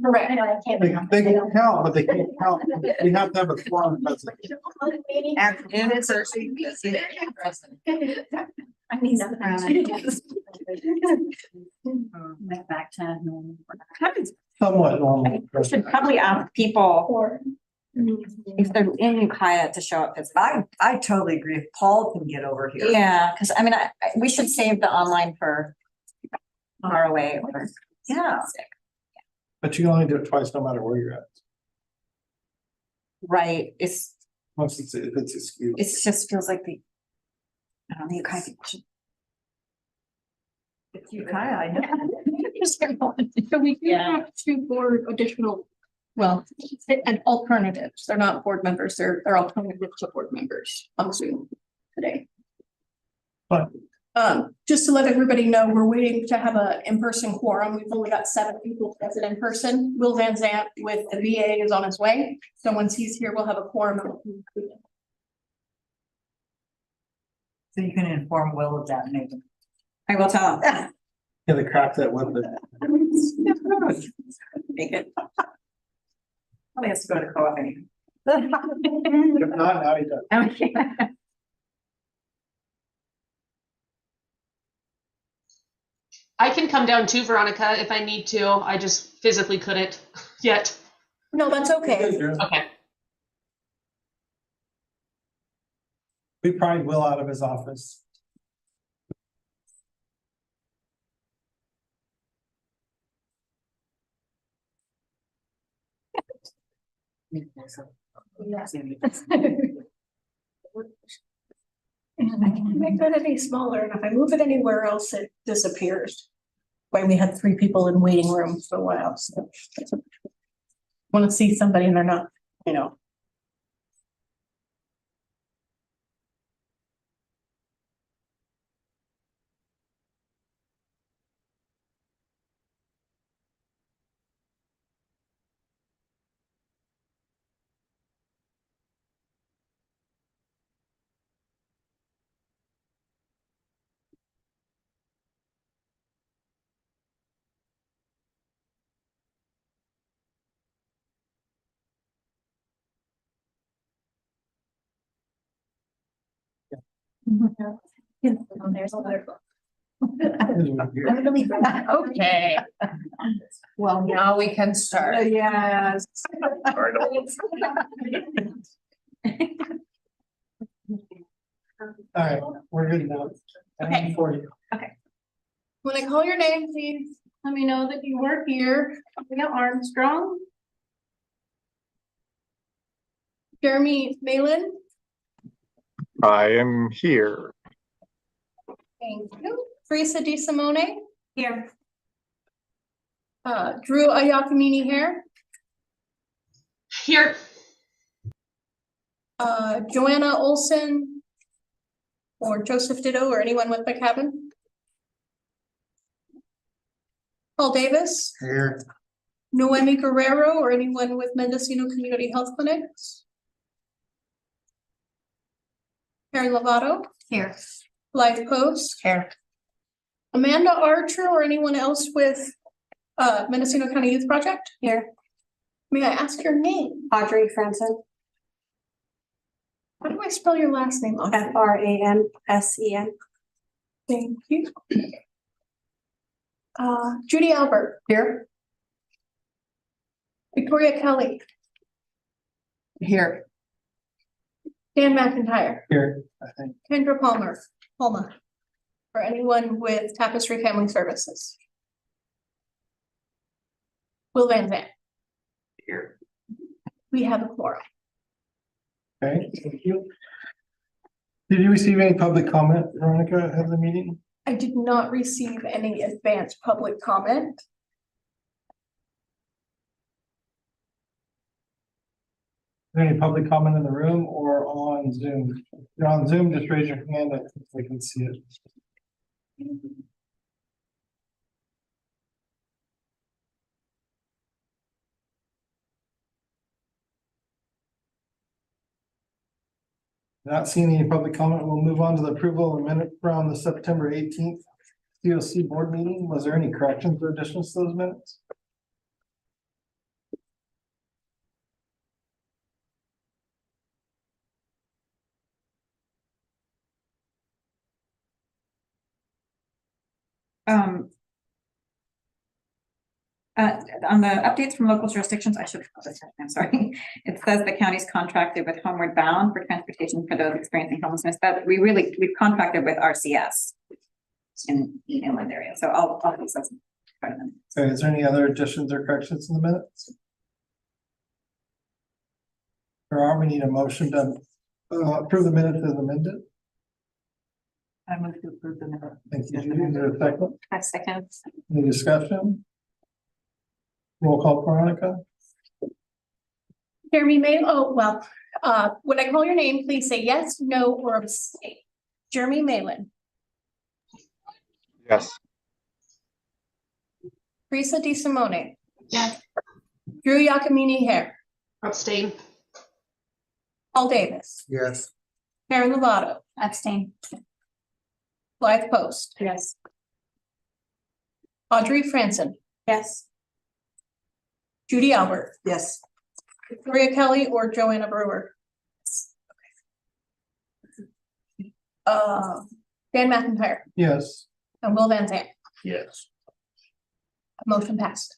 Correct. They can count, but they can't count. We have to have a quorum. And it's a. I mean, Back to. Somewhat normal. We should probably ask people if they're in Ukiah to show up. I totally agree. If Paul can get over here. Yeah, because I mean, we should save the online for far away or. Yeah. But you can only do it twice, no matter where you're at. Right, Once if it's excused. it just feels like the. I don't know, Ukiah people should. It's Ukiah, I know. So we do have 2 board additional, well, and alternatives. They're not board members, they're alternative to board members on Zoom today. Fine. Just to let everybody know, we're waiting to have an in-person quorum. We've only got 7 people present in person. Will Van Zant with the VA is on his way. So once he's here, we'll have a quorum. So you can inform Will of that, maybe. I will tell them. Yeah, they crack that whip. Make it. Probably has to go to co-op anyway. If not, now he does. Okay. I can come down too, Veronica, if I need to. I just physically couldn't yet. No, that's okay. Okay. We probably Will out of his office. And I can make that any smaller, and if I move it anywhere else, it disappears. Why we had 3 people in waiting room for a while, so. Want to see somebody and they're not, you know. There's a letter. Okay. Well, now we can start. Yes. All right, we're good now. Okay. For you. When I call your name, please let me know that you were here. We got Armstrong. Jeremy Malin. I am here. Thank you. Teresa Di Simone. Here. Drew Ayakamini here. Here. Joanna Olson. Or Joseph Ditto or anyone with McCabin. Paul Davis. Here. Noemi Guerrero or anyone with Mendocino Community Health Clinics. Karen Lovato. Here. Live Post. Here. Amanda Archer or anyone else with Mendocino County Youth Project? Here. May I ask your name? Audrey Franson. How do I spell your last name? Audrey? FRANSEN. Thank you. Judy Albert. Here. Victoria Kelly. Here. Dan McIntyre. Here, I think. Kendra Palma. For anyone with Tapestry Family Services. Will Van Zant. Here. We have a quorum. Okay, thank you. Did you receive any public comment, Veronica, ahead of the meeting? I did not receive any advanced public comment. Is there any public comment in the room or on Zoom? If you're on Zoom, just raise your hand if we can see it. Not seeing any public comment, we'll move on to the approval of the minute from the September 18th COC board meeting. Was there any corrections or additions to those minutes? On the updates from local jurisdictions, I should, I'm sorry. It says the county's contracted with Homeward Bound for transportation for those experiencing homelessness, but we've contracted with RCS in the inland area, so I'll use those. Okay, is there any other additions or corrections in the minutes? There are, we need a motion to approve the minutes as amended. I move to approve the minute. Thank you, Judy. Is there a second? 5 seconds. Any discussion? Roll call, Veronica? Jeremy May, oh, well, when I call your name, please say yes, no, or abstain. Jeremy Malin, Yes. Teresa Di Simone. Yes. Drew Yakamini Hare, Abstain. Paul Davis, Yes. Karen Lovato, Abstain. Blythe Post, Yes. Audrey Franson, Yes. Judy Albert, Yes. Victoria Kelly, or Joanna Brewer. Dan McIntyre Yes. and Will Van Zandt. Yes. Motion passed.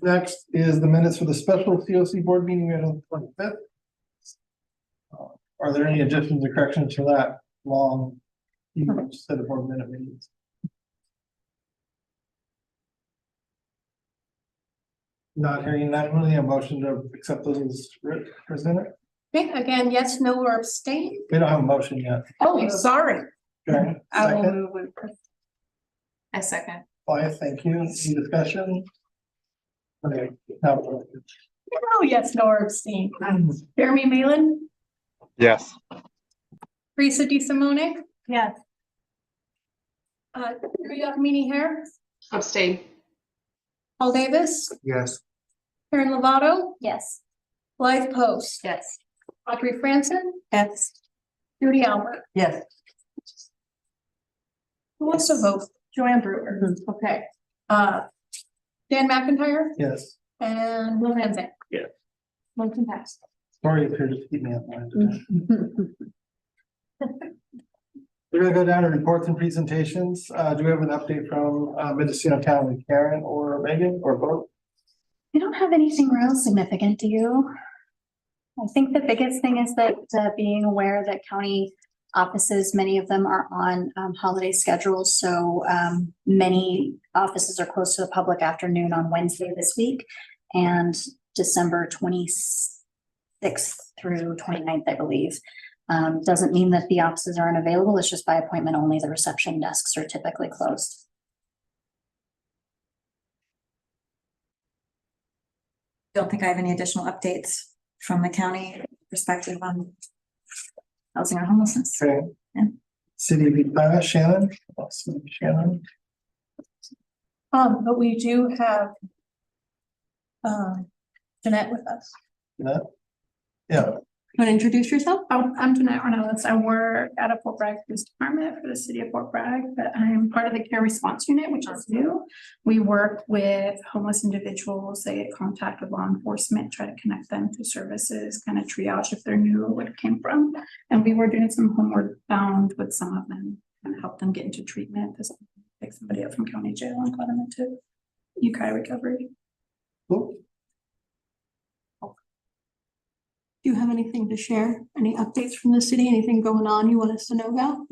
Next is the minutes for the special COC board meeting we had on the 25th. Are there any additions or corrections to that long set of board minute meetings? Not hearing that, really a motion to accept those as presented. Okay, again, yes, no, or abstain. We don't have a motion yet. Oh, sorry. Okay, I will second, move. I second. Blythe, thank you. Any discussion? Okay, now. Oh, yes, no, or abstain. Jeremy Malin, Yes. Teresa Di Simone, Yes. Drew Yakamini Hare, Abstain. Paul Davis, Yes. Karen Lovato, Yes. Blythe Post, Yes. Audrey Franson, Yes. Judy Albert. Yes. Who wants to vote? Joanne Brewer. Okay. Dan McIntyre Yes. and Will Van Zandt. Yeah. Motion passed. Sorry if you're just keeping me up. We're gonna go down to reports and presentations. Do we have an update from Mendocino Town with Karen or Megan or both? I don't have anything real significant, do you? I think the biggest thing is that being aware that county offices, many of them are on holiday schedules. So many offices are closed to the public afternoon on Wednesday this week and December 26th through 29th, I believe. Doesn't mean that the offices aren't available. It's just by appointment only. The reception desks are typically closed. Don't think I have any additional updates from the county perspective on housing or homelessness. Okay. Yeah. City of Shannon. Shannon. But we do have Jeanette with us. Yeah. Yeah. You want to introduce yourself? Oh, I'm Jeanette Ornelas. I work at a Fort Bragg Police Department for the city of Fort Bragg, but I'm part of the care response unit, which is new. We work with homeless individuals. They get contact with law enforcement, try to connect them to services, kind of triage if they're new or where it came from. And we were doing some homeward bound with some of them and help them get into treatment. This pick somebody up from county jail and got them into UK recovery. Cool. Do you have anything to share? Any updates from the city? Anything going on you want us to know about?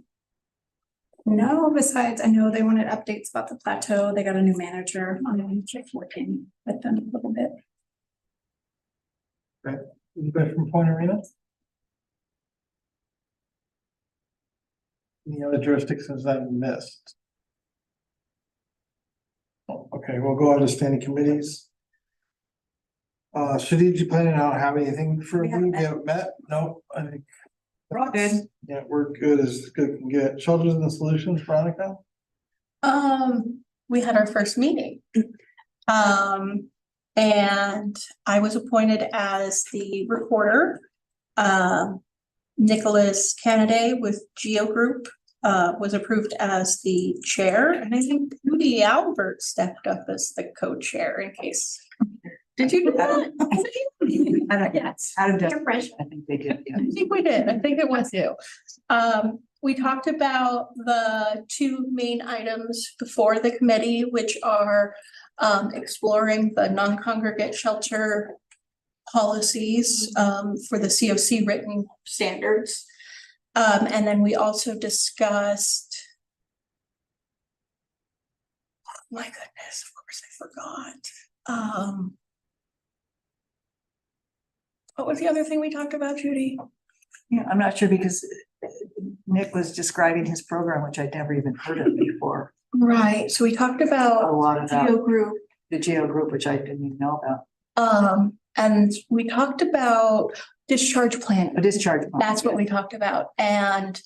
No, besides, I know they wanted updates about the plateau. They got a new manager. I'm just working with them a little bit. Okay. Anybody from Point Arena? Any other jurisdictions that I've missed? Oh, okay, we'll go on to standing committees. Strategic planning, I don't have anything for We you. haven't We haven't met. No, I think. We're all good. Yeah, we're good as good can get. Shelters and Solutions, Veronica? We had our first meeting. And I was appointed as the reporter. Nicholas Kennedy with Geo Group was approved as the chair, and I think Judy Albert stepped up as the co-chair in case. Did you do that? Yes. Out of You're fresh. I think they did. Yeah. I think we did. I think it was you. we talked about the two main items before the committee, which are exploring the non-congregate shelter policies for the COC written standards. And then we also discussed, oh my goodness, of course I forgot. What was the other thing we talked about, Judy? Yeah, I'm not sure because Nick was describing his program, which I'd never even heard of before. Right, so we talked A about lot about geo group. the GEO group, which I didn't even know about. And we talked about discharge plan. A discharge. plan. That's what we talked about. And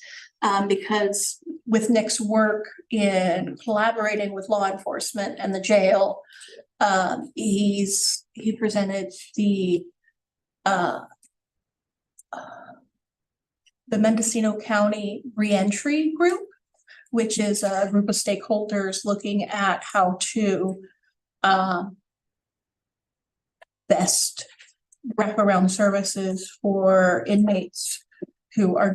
because with Nick's work in collaborating with law enforcement and the jail, he presented the Mendocino County Reentry Group, which is a group of stakeholders looking at how to best wraparound services for inmates who are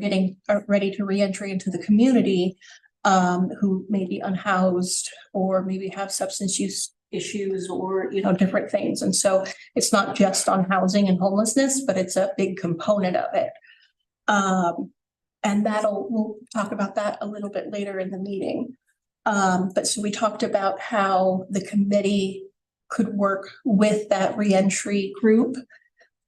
ready to reentry into the community, who may be unhoused or maybe have substance use issues or, you know, different things. And so it's not just on housing and homelessness, but it's a big component of it. And we'll talk about that a little bit later in the meeting. But so we talked about how the committee could work with that reentry group,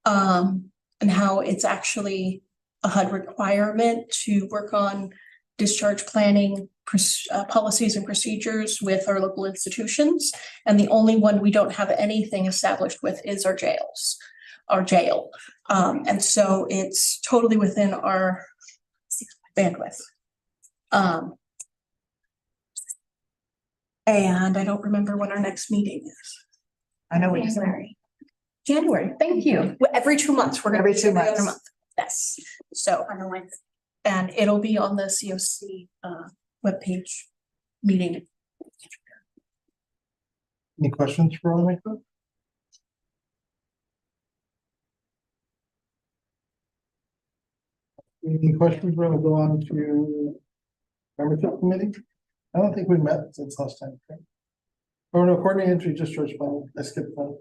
and how it's actually a HUD requirement to work on discharge planning policies and procedures with our local institutions. And the only one we don't have anything established with is our jail. And so it's totally within our bandwidth. And I don't remember when our next meeting is. I know we January, thank you. Every 2 months, we're gonna Every be 2 every other months. month. Yes, so. And it'll be on the COC webpage meeting. Any questions for Veronica? Any questions? We're gonna go on to membership committee. I don't think we met since last time. Okay. Oh no, coordinated entry discharge plan. I skipped one.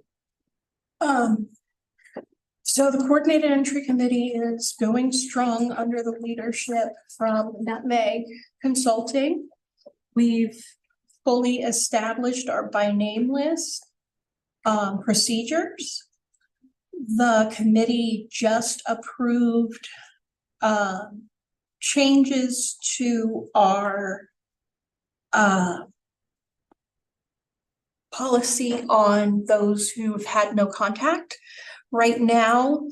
So the coordinated entry committee is going strong under the leadership from Nutmeg Consulting. We've fully established our by name list procedures. The committee just approved changes to our policy on those who've had no contact. Right now,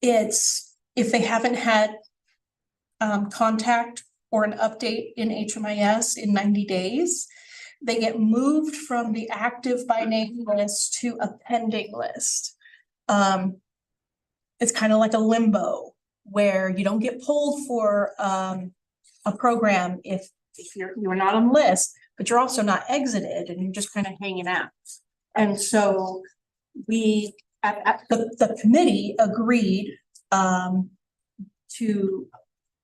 it's if they haven't had contact or an update in HMIS in 90 days, they get moved from the active by name list to a pending list. It's kind of like a limbo where you don't get pulled for a program if you're not on the list, but you're also not exited and you're just kind of hanging out. And so we the committee agreed to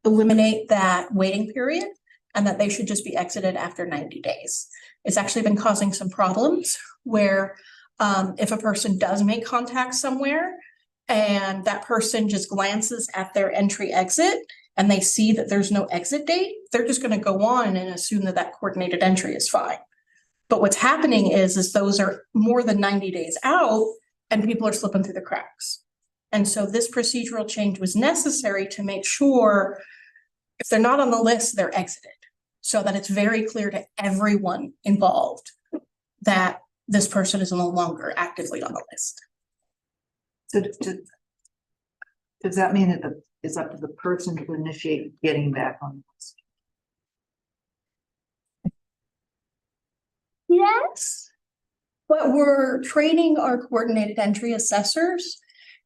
eliminate that waiting period and that they should just be exited after 90 days. It's actually been causing some problems where if a person does make contact somewhere and that person just glances at their entry exit and they see that there's no exit date, they're just going to go on and assume that that coordinated entry is fine. But what's happening is those are more than 90 days out and people are slipping through the cracks. And so this procedural change was necessary to make sure if they're not on the list, they're exited, so that it's very clear to everyone involved that this person is no longer actively on the list. So does that mean that it's up to the person to initiate getting back on the list? Yes. But we're training our coordinated entry assessors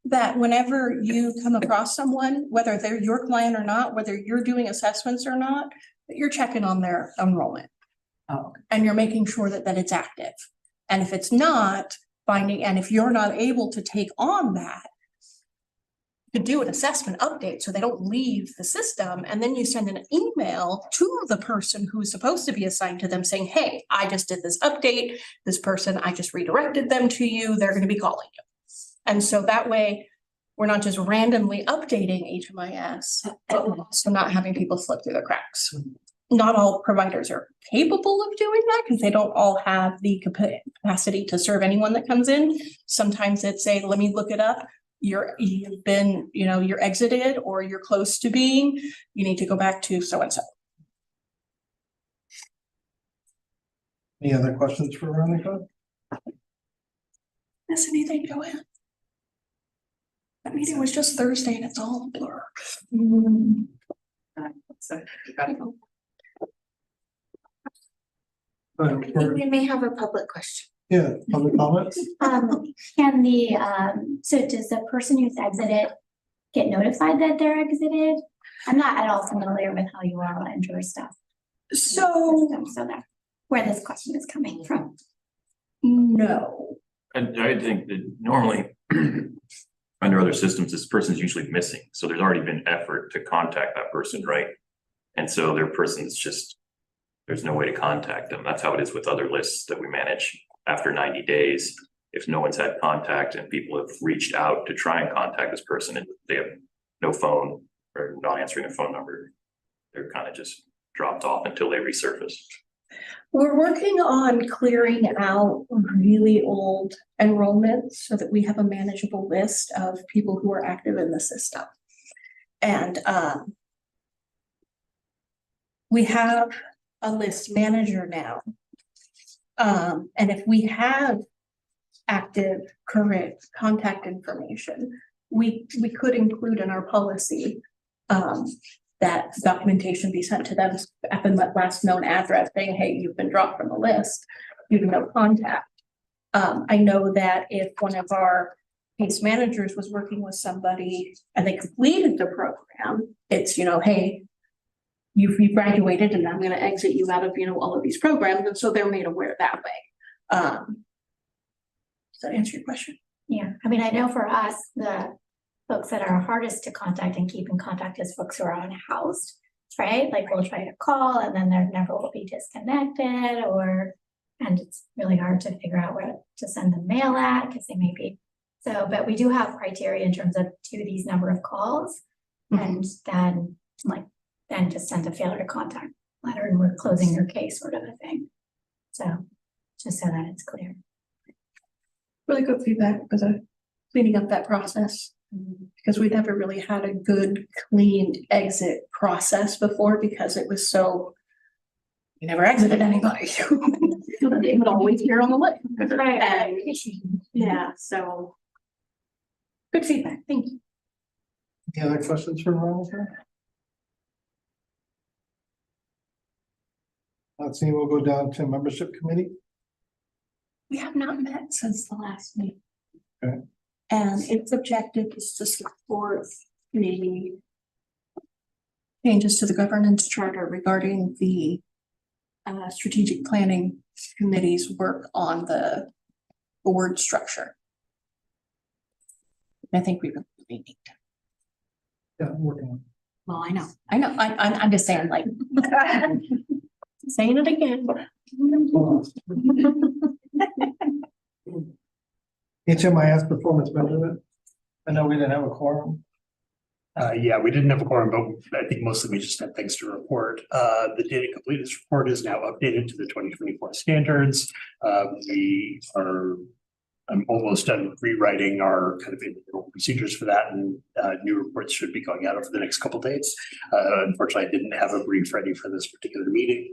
that whenever you come across someone, whether they're your client or not, whether you're doing assessments or not, that you're checking on their enrollment. Oh, okay. And you're making sure that it's active. And if it's not, and if you're not able to take on that, to do an assessment update so they don't leave the system. And then you send an email to the person who's supposed to be assigned to them saying, hey, I just did this update. This person, I just redirected them to you. They're going to be calling you. And so that way we're not just randomly updating HMIS, but we're also not having people slip through the cracks. Not all providers are capable of doing that because they don't all have the capacity to serve anyone that comes in. Sometimes it's a, let me look it up. You've been, you're exited or you're close to being, you need to go back to so-and-so. Any other questions for Veronica? Miss anything, Joanne? That meeting was just Thursday and it's all a blur. So you gotta go. Uh, for- We may have a public question. Yeah, public comments? Can the, so does the person who's exited get notified that they're exited? I'm not at all familiar with how you all enter stuff. So, So that's where this question is coming from. no. I think that normally under other systems, this person's usually missing. So there's already been effort to contact that person, right? And so their person's just, there's no way to contact them. That's how it is with other lists that we manage. After 90 days, if no one's had contact and people have reached out to try and contact this person and they have no phone or not answering their phone number, they're kind of just dropped off until they resurface. We're working on clearing out really old enrollments so that we have a manageable list of people who are active in the system. And we have a list manager now. And if we have active current contact information, we could include in our policy that documentation be sent to them at the last known address saying, hey, you've been dropped from the list, you have no contact. I know that if one of our case managers was working with somebody and they completed the program, it's, hey, you've graduated and I'm going to exit you out of, all of these programs. And so they're made aware that way. Does that answer your question? Yeah, I mean, I know for us, the folks that are hardest to contact and keep in contact is folks who are unhoused, right? Like we'll try to call and then there never will be disconnected and it's really hard to figure out where to send the mail at because they may be. So, but we do have criteria in terms of to these number of calls and then just send a failure to contact letter and we're closing your case sort of a thing. So just so that it's clear. Really good feedback because of cleaning up that process. Because we never really had a good cleaned exit process before because it was so, we never exited anybody. They would always appear on the list. Right. Yeah, so good feedback. Thank you. Any other questions for Veronica? Let's see, we'll go down to membership committee. We have not met since the last meeting. Okay. And its objective is to support the changes to the governance charter regarding the strategic planning committee's work on the board structure. I think we really need. Yeah, I'm working on Well, I know. I'm just saying, like, saying it again. HMIS performance measurement. I know we didn't have a quorum. Yeah, we didn't have a quorum, but I think mostly we just had things to report. The data completeness report is now updated to the 2024 standards. I'm almost done rewriting our kind of internal procedures for that, and new reports should be going out over the next couple of days. Unfortunately, I didn't have a brief ready for this particular meeting.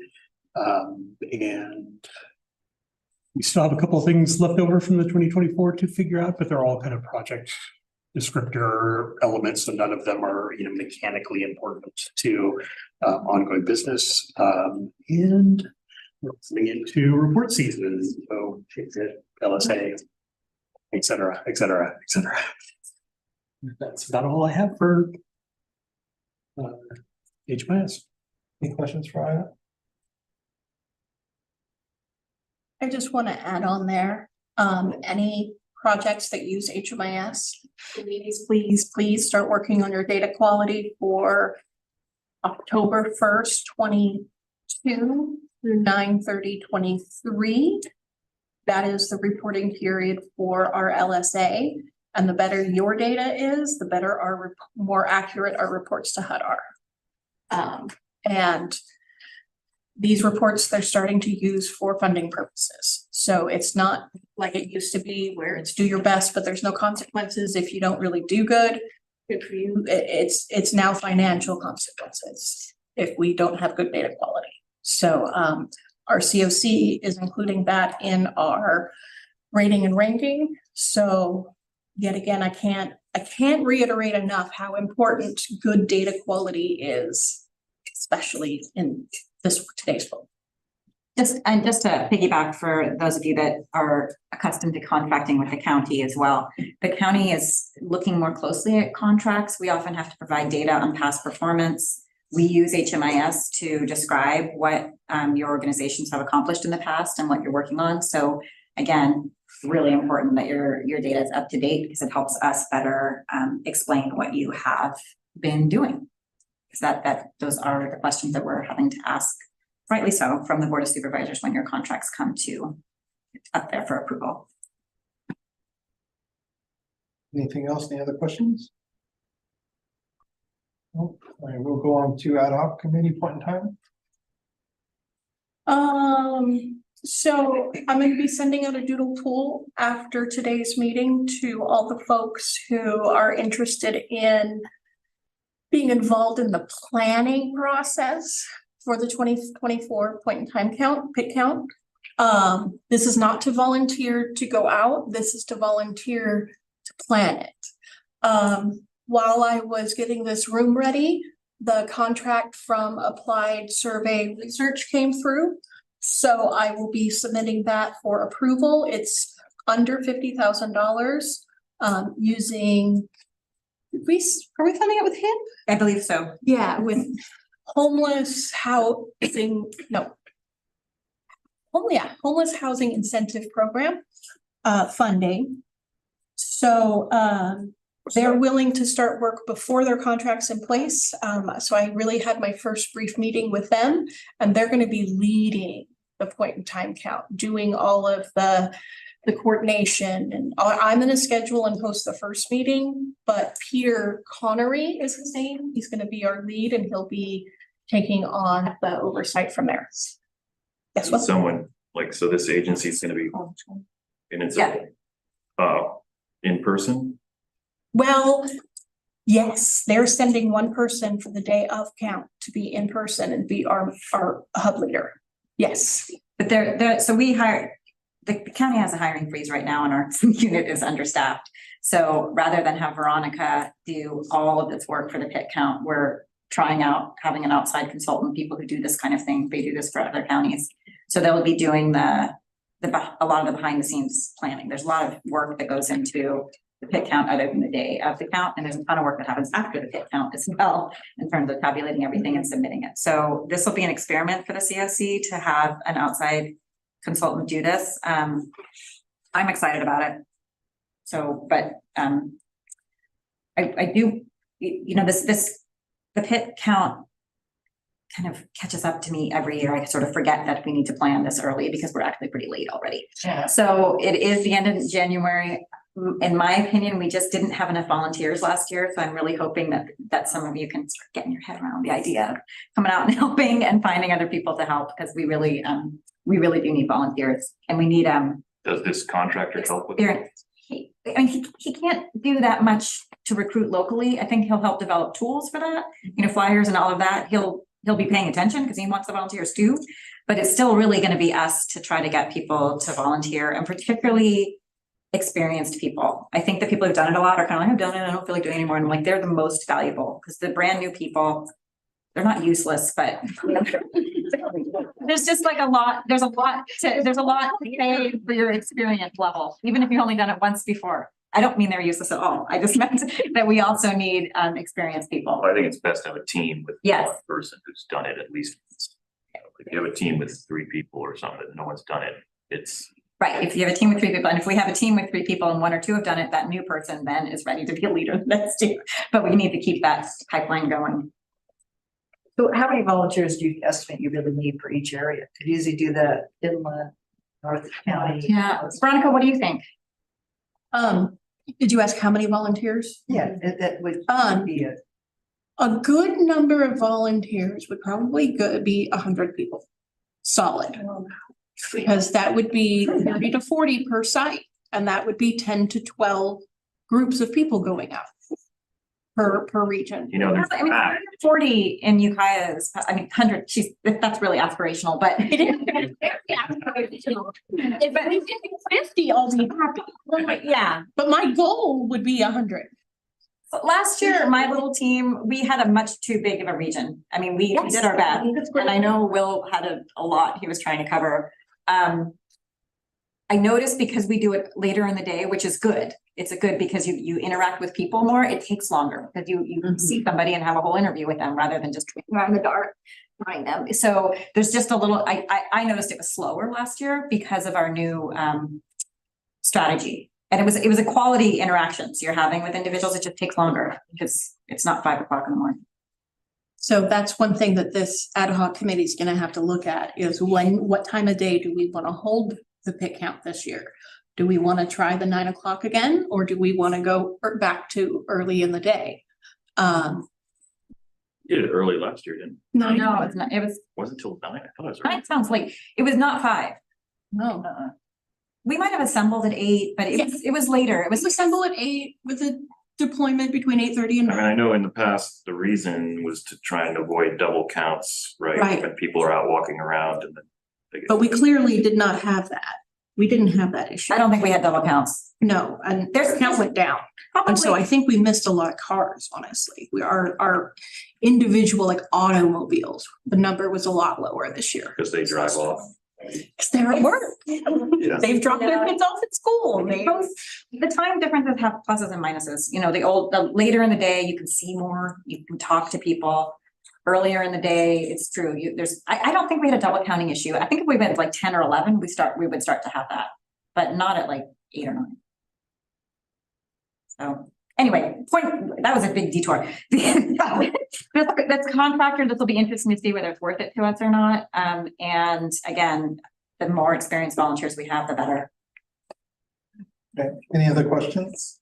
And we still have a couple of things left over from the 2024 to figure out, but they're all kind of project descriptor elements, so none of them are mechanically important to ongoing business. And we're coming into report season, so LSA, et cetera, et cetera, et cetera. That's about all I have for HMIS. Any questions for Ida? I just want to add on there, any projects that use HMIS, please start working on your data quality for October 1st, 22 through 9/30/23. That is the reporting period for our LSA. And the better your data is, the better more accurate our reports to HUD are. And these reports they're starting to use for funding purposes. So it's not like it used to be where it's do your best, but there's no consequences if you don't really do good. Good for you. It's now financial consequences if we don't have good data quality. So our COC is including that in our rating and ranking. So yet again, I can't reiterate enough how important good data quality is, especially in today's world. Just to piggyback for those of you that are accustomed to contracting with the county as well, the county is looking more closely at contracts. We often have to provide data on past performance. We use HMIS to describe what your organizations have accomplished in the past and what you're working on. So again, really important that your data is up to date because it helps us better explain what you have been doing. Because those are the questions that we're having to ask, rightly so, from the Board of Supervisors when your contracts come to up there for approval. Anything else? Any other questions? All right, we'll go on to ad hoc committee point in time. So I'm going to be sending out a doodle poll after today's meeting to all the folks who are interested in being involved in the planning process for the 2024 point in time pit count. This is not to volunteer to go out. This is to volunteer to plan it. While I was getting this room ready, the contract from Applied Survey Research came through. So I will be submitting that for approval. It's under $50,000 using, are we funding it with HIP? I believe so. Yeah, with homeless housing, homeless housing incentive program funding. So they're willing to start work before their contract's in place. So I really had my first brief meeting with them, and they're going to be leading the point in time count, doing all of the coordination. And I'm going to schedule and host the first meeting, but Peter Connery is his name. He's going to be our lead, and he'll be taking on the oversight from there. Yes, what? Someone like, so this agency is going to be in its in person. Well, yes, they're sending one person for the day of count to be in person and be our hub leader. Yes. But so we hire, the county has a hiring freeze right now and our unit is understaffed. So rather than have Veronica do all of this work for the pit count, we're trying out having an outside consultant, people who do this kind of thing. They do this for other counties. So they'll be doing a lot of the behind the scenes planning. There's a lot of work that goes into the pit count other than the day of the count. And there's a ton of work that happens after the pit count as well, in terms of tabulating everything and submitting it. So this will be an experiment for the COC to have an outside consultant do this. I'm excited about it. So, but I do, the pit count kind of catches up to me every year. I sort of forget that we need to plan this early because we're actually pretty late already. Yeah. So it is the end of January. In my opinion, we just didn't have enough volunteers last year. So I'm really hoping that some of you can start getting your head around the idea of coming out and helping and finding other people to help, because we really do need volunteers, and we need Does this contractor help with it? He can't do that much to recruit locally. I think he'll help develop tools for that, flyers and all of that. He'll be paying attention because he wants the volunteers too, but it's still really going to be us to try to get people to volunteer, and particularly experienced people. I think the people who've done it a lot are kind of like, I've done it, I don't feel like doing it anymore. And I'm like, they're the most valuable, because the brand new people, they're not useless, but there's just like there's a lot to pay for your experience level, even if you've only done it once before. I don't mean they're useless at all. I just meant that we also need experienced people. I think it's best to have a team with one person who's done it at least once. If you have a team with 3 people or something, no one's done it, it's Right, if you have a team with 3 people, and if we have a team with 3 people and 1 or 2 have done it, that new person then is ready to be a leader the next team. But we need to keep that pipeline going. So how many volunteers do you estimate you really need for each area? Could you usually do that inland, North County? Yeah, Veronica, what do you think? Did you ask how many volunteers? Yeah, that would be it. A good number of volunteers would probably be 100 people, solid. Because that would be 30 to 40 per site, and that would be 10 to 12 groups of people going out per region. You know, there's I mean, 40 in Ukiah's, I mean, 100, that's really aspirational, but It is very aspirational. If we get 50, I'll be happy. yeah. But my goal would be 100. Last year, my little team, we had a much too big of a region. I mean, we did our best, and I know Will had a lot he was trying to cover. I noticed because we do it later in the day, which is good. It's a good because you interact with people more. It takes longer because you see somebody and have a whole interview with them rather than just around the dark behind them. So there's just a little. I noticed it was slower last year because of our new strategy, and it was a quality interactions you're having with individuals. It just takes longer because it's not 5 o'clock in the morning. So that's one thing that this ad hoc committee is going to have to look at is what time of day do we want to hold the pick count this year? Do we want to try the 9 o'clock again, or do we want to go back to early in the day? You did it early last year, didn't you? No, it's not. It Wasn't till 9. I thought it was 9 sounds late. It was not 5. No. We might have assembled at 8, but it was later. It was Assemble at 8 with a deployment between 8:30 and I mean, I know in the past, the reason was to try and avoid double counts, right? Right. When people are out walking around and then. They get- But we clearly did not have that. We didn't have that issue. I don't think we had double counts. No, and their count went down. And so I think we missed a lot of cars, honestly. Our individual like automobiles, the number was a lot lower this year. Because they drive off. Because they're at work. Yeah. They've dropped their kids off at school. The time differences have pluses and minuses. You know, the later in the day, you can see more, you can talk to people. Earlier in the day, it's true. I don't think we had a double counting issue. I think if we went like 10 or 11, we would start to have that, but not at like 8 or 9. So anyway, that was a big detour. That's contractor. This will be interesting to see whether it's worth it to us or not. And again, the more experienced volunteers we have, the better. Okay, any other questions?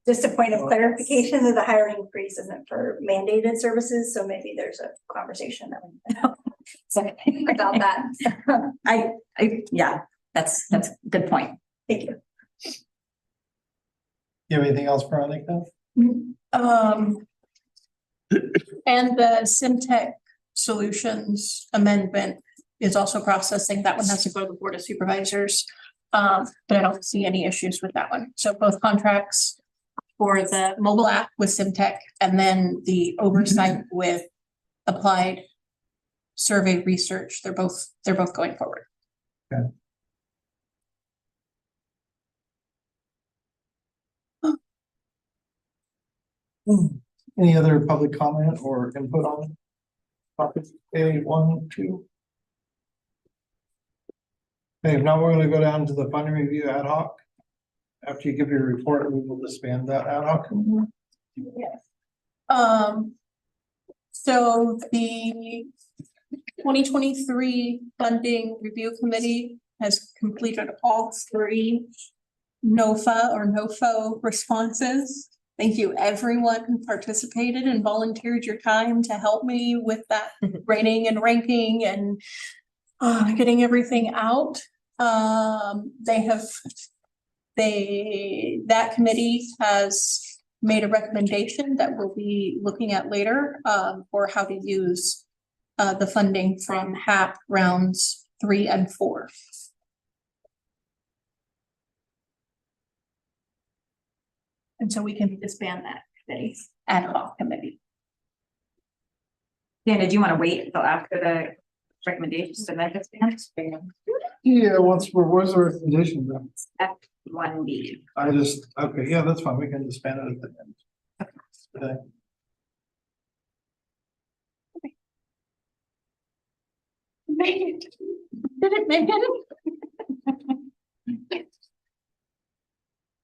Just a point of clarification that the hiring freeze isn't for mandated services, so maybe there's a conversation that we about that. Yeah, that's a good point. Thank you. You have anything else, Veronica? And the SimTech Solutions amendment is also processing. That one has to go to the Board of Supervisors. But I don't see any issues with that one. So both contracts for the mobile app with SimTech and then the oversight with applied survey research, they're both going forward. Okay. Any other public comment or input on topic A1, 2? Okay, now we're gonna go down to the funding review ad hoc. After you give your report, we will disband that ad hoc. Yes. So the 2023 funding review committee has completed all 3 NOFA or NOFO responses. Thank you, everyone who participated and volunteered your time to help me with that rating and ranking and getting everything out. That committee has made a recommendation that we'll be looking at later for how to use the funding from HAP rounds 3 and 4. And so we can disband that committee, ad hoc committee. Dan, did you want to wait until after the recommendations to make this? Yeah, where's the recommendation then? F1B. Okay, yeah, that's fine. We can disband it at the end. Okay. Did it make it?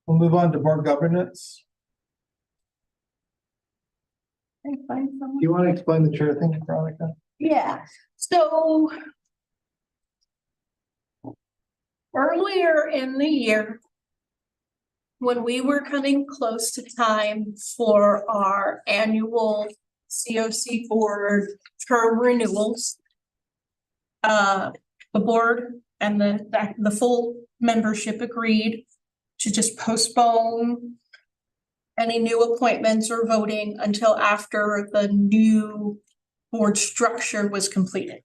We'll move on to board governance. Can I find someone? Do you want to explain the chair thing, Veronica? Yeah, so. Earlier in the year. When we were coming close to time for our annual COC board term renewals. The board and the full membership agreed to just postpone. Any new appointments or voting until after the new board structure was completed.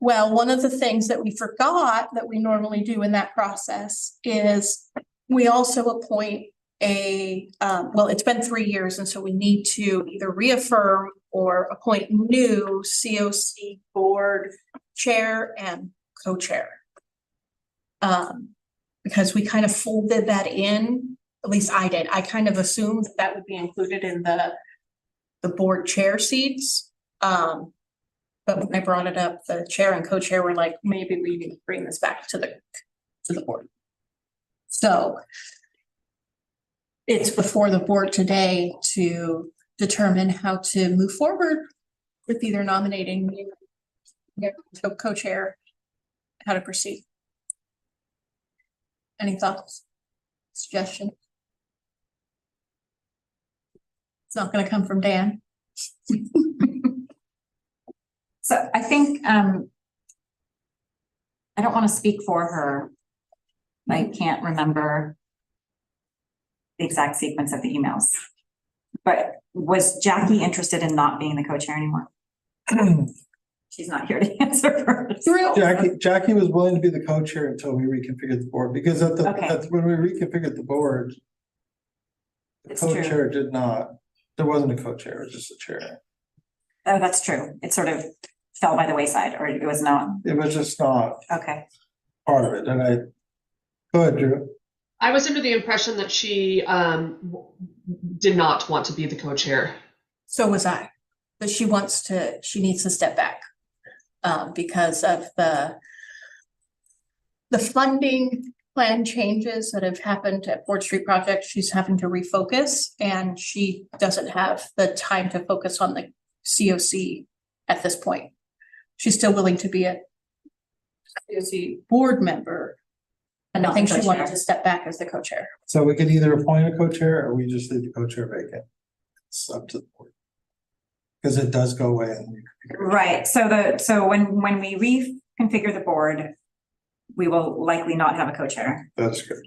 Well, one of the things that we forgot that we normally do in that process is we also appoint well, it's been 3 years, and so we need to either reaffirm or appoint new COC board chair and co-chair. Because we kind of folded that in, at least I did. I kind of assumed that would be included in the board chair seats. But when I brought it up, the chair and co-chair were like, maybe we need to bring this back to the board. So it's before the board today to determine how to move forward with either nominating me or co-chair, how to proceed. Any thoughts, suggestions? It's not going to come from Dan. So I think, I don't want to speak for her. I can't remember the exact sequence of the emails. But was Jackie interested in not being the co-chair anymore? She's not here to answer first. Jackie was willing to be the co-chair until we reconfigured the board, because when we reconfigured the board, the co-chair did not, there wasn't a co-chair, it was just a chair. Oh, that's true. It sort of fell by the wayside, or it was not. It was just not okay. Part of it. And go ahead, Drew. I was under the impression that she did not want to be the co-chair. So was I, but she needs to step back because of the funding plan changes that have happened at Ford Street Project. She's having to refocus, and she doesn't have the time to focus on the COC at this point. She's still willing to be a COC board member, and I think she wanted to step back as the co-chair. So we could either appoint a co-chair or we just leave the co-chair vacant. It's up to the board. Because it does go away. Right. So when we reconfigure the board, we will likely not have a co-chair. That's good.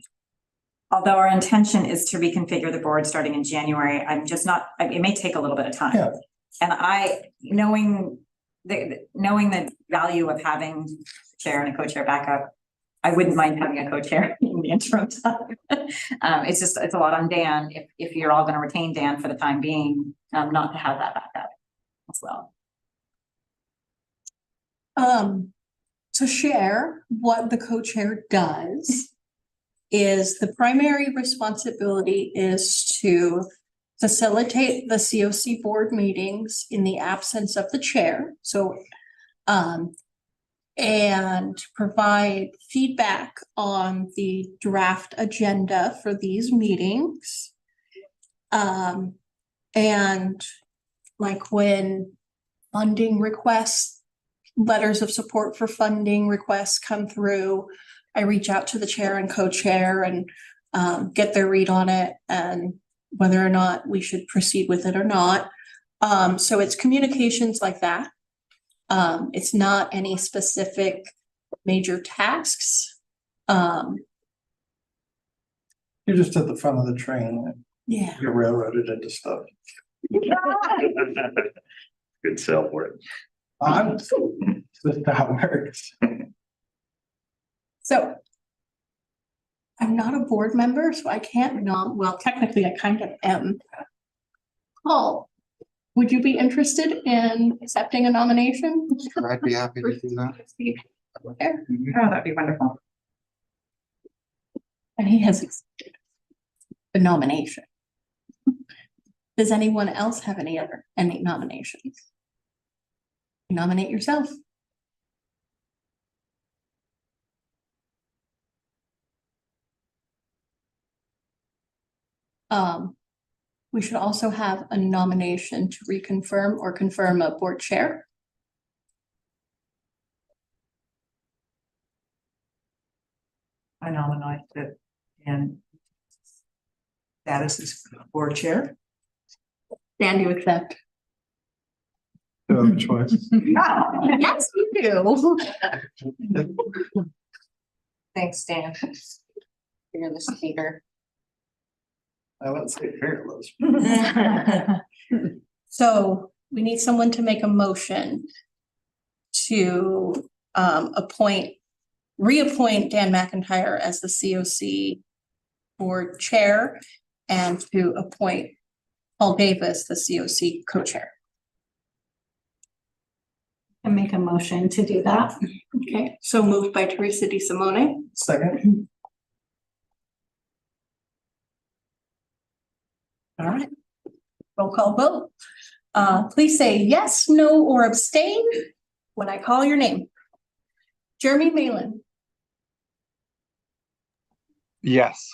Although our intention is to reconfigure the board starting in January, I'm just not, it may take a little bit of time. Yeah. And knowing the value of having a chair and a co-chair backup, I wouldn't mind having a co-chair in the interim time. It's a lot on Dan if you're all going to retain Dan for the time being, not to have that backup as well. To share what the co-chair does is the primary responsibility is to facilitate the COC board meetings in the absence of the chair. So, and provide feedback on the draft agenda for these meetings. And like when funding requests, letters of support for funding requests come through, I reach out to the chair and co-chair and get their read on it and whether or not we should proceed with it or not. So it's communications like that. It's not any specific major tasks. You're just at the front of the train. Yeah. You're railroaded into stuff. Good sell for it. That's how it works. So I'm not a board member, so I can't well, technically I kind of am. Paul, would you be interested in accepting a nomination? Sure, I'd be happy to do that. There. Oh, that'd be wonderful. And he has accepted the nomination. Does anyone else have any nominations? Nominate yourself. We should also have a nomination to reconfirm or confirm a board chair. I nominate that and status is board chair. Dan, you accept? You have a choice. Yes, you do. Thanks, Dan. You're the speaker. I wouldn't say fearless. So we need someone to make a motion to reappoint Dan McIntyre as the COC board chair and to appoint Paul Davis, the COC co-chair. And make a motion to do that. Okay, so moved by Teresa DeSimone. Second. All right. Roll call vote. Please say yes, no, or abstain when I call your name. Jeremy Malin. Yes.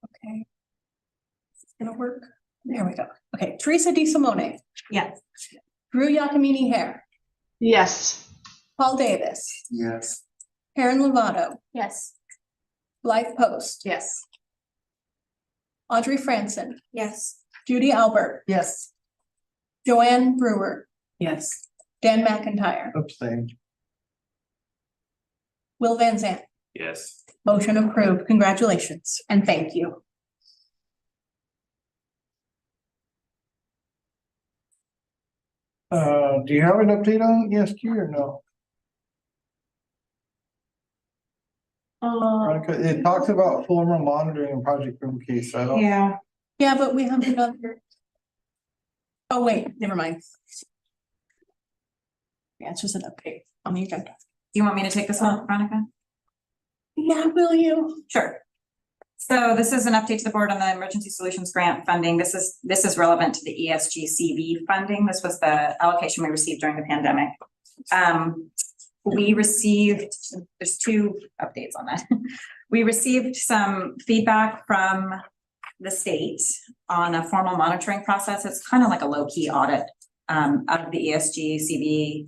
Okay. It's gonna work. There we go. Okay, Teresa DeSimone. Yes. Drew Yakamini Hare. Yes. Paul Davis. Yes. Karen Lovato. Yes. Blythe Post. Yes. Audrey Franson. Yes. Judy Albert. Yes. Joanne Brewer. Yes. Dan McIntyre. Abstain. Will Van Zandt. Yes. Motion approved. Congratulations and thank you. Do you have an update on ESG or no? Veronica, it talks about formal monitoring and project room case. I don't. Yeah. Yeah, but we have another. Oh, wait, never mind. Yeah, it's just an update on the agenda. Do you want me to take this one, Veronica? Yeah, will you? Sure. So this is an update to the board on the emergency solutions grant funding. This is relevant to the ESGCV funding. This was the allocation we received during the pandemic. We received, there's two updates on that. We received some feedback from the state on a formal monitoring process. It's kind of like a low-key audit of the ESGCV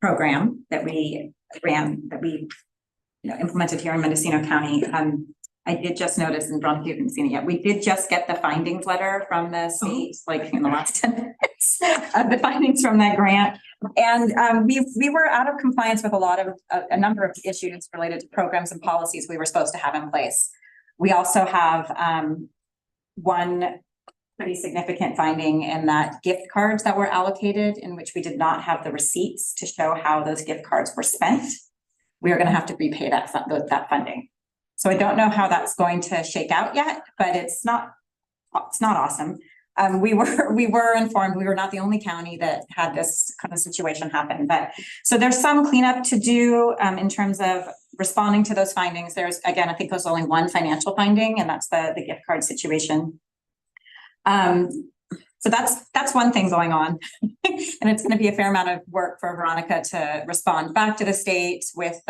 program that we ran, that we implemented here in Mendocino County. I did just notice, and Veronica, you haven't seen it yet, we did just get the findings letter from the state, like in the last 10 minutes of the findings from that grant. And we were out of compliance with a number of issues related to programs and policies we were supposed to have in place. We also have one pretty significant finding in that gift cards that were allocated, in which we did not have the receipts to show how those gift cards were spent. We are going to have to repay that funding. So I don't know how that's going to shake out yet, but it's not awesome. We were informed we were not the only county that had this kind of situation happen, but so there's some cleanup to do in terms of responding to those findings. There's, again, I think there's only one financial finding, and that's the gift card situation. So that's one thing going on. And it's going to be a fair amount of work for Veronica to respond back to the state with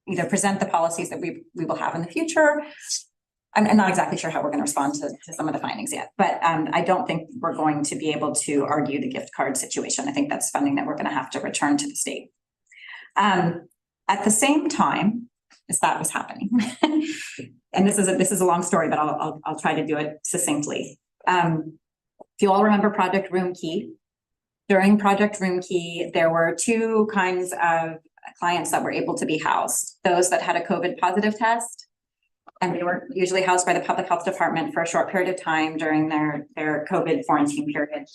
either present the policies that we will have in the future. I'm not exactly sure how we're going to respond to some of the findings yet, but I don't think we're going to be able to argue the gift card situation. I think that's funding that we're going to have to return to the state. At the same time as that was happening, and this is a long story, but I'll try to do it succinctly. If you all remember Project Room Key, during Project Room Key, there were two kinds of clients that were able to be housed. Those that had a COVID positive test, and they were usually housed by the public health department for a short period of time during their COVID quarantine period.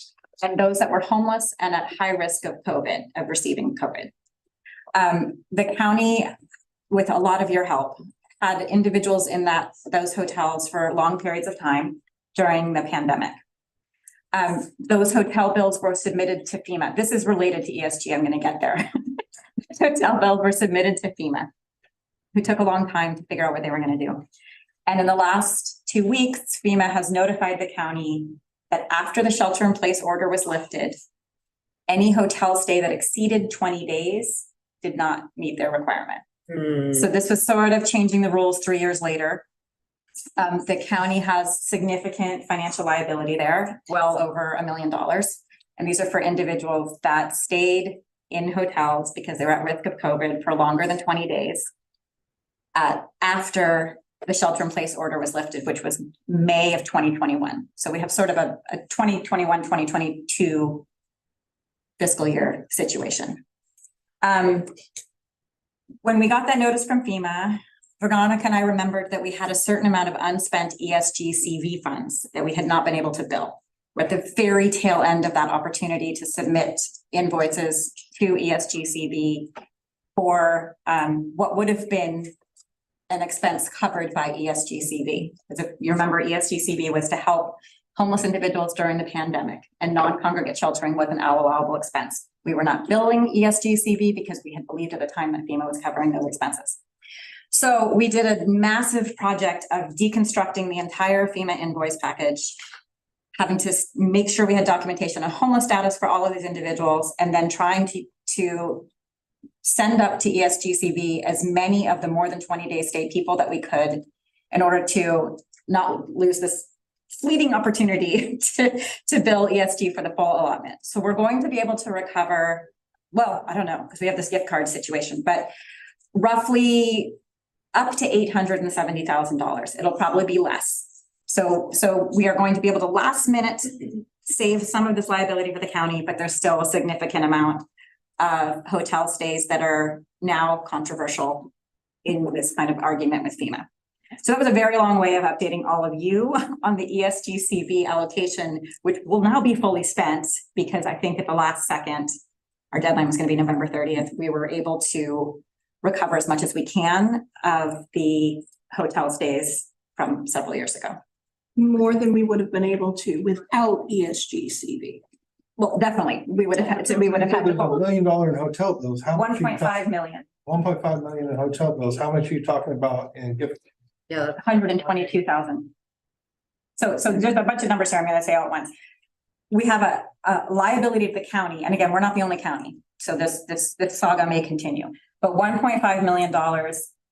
And those that were homeless and at high risk of COVID, of receiving COVID. The county, with a lot of your help, had individuals in those hotels for long periods of time during the pandemic. Those hotel bills were submitted to FEMA. This is related to ESG. I'm going to get there. Hotel bills were submitted to FEMA, who took a long time to figure out what they were going to do. And in the last 2 weeks, FEMA has notified the county that after the shelter in place order was lifted, any hotel stay that exceeded 20 days did not meet their requirement. So this was sort of changing the rules 3 years later. The county has significant financial liability there, well over $1 million. And these are for individuals that stayed in hotels because they were at risk of COVID for longer than 20 days. After the shelter in place order was lifted, which was May of 2021. So we have sort of a 2021, 2022 fiscal year situation. When we got that notice from FEMA, Veronica and I remembered that we had a certain amount of unspent ESGCV funds that we had not been able to bill. We're at the very tail end of that opportunity to submit invoices to ESGCV for what would have been an expense covered by ESGCV. As if you remember, ESGCV was to help homeless individuals during the pandemic, and non-congregate sheltering was an allowable expense. We were not billing ESGCV because we had believed at the time that FEMA was covering those expenses. So we did a massive project of deconstructing the entire FEMA invoice package, having to make sure we had documentation of homeless status for all of these individuals, and then trying to send up to ESGCV as many of the more than 20-day stay people that we could in order to not lose this fleeting opportunity to bill ESG for the full allotment. So we're going to be able to recover, well, I don't know, because we have this gift card situation, but roughly up to $870,000. It'll probably be less. So we are going to be able to last minute save some of this liability for the county, but there's still a significant amount of hotel stays that are now controversial in this kind of argument with FEMA. So that was a very long way of updating all of you on the ESGCV allocation, which will now be fully spent because I think at the last second, our deadline was going to be November 30th. We were able to recover as much as we can of the hotel stays from several years ago. More than we would have been able to without ESGCV. Well, definitely, we would have had to, we would have had to. $1 million in hotel bills. How much? 1.5 million. 1.5 million in hotel bills. How much are you talking about in gift? Yeah, 122,000. So there's a bunch of numbers here I'm going to say all at once. We have a liability of the county, and again, we're not the only county. So this saga may continue, but $1.5 million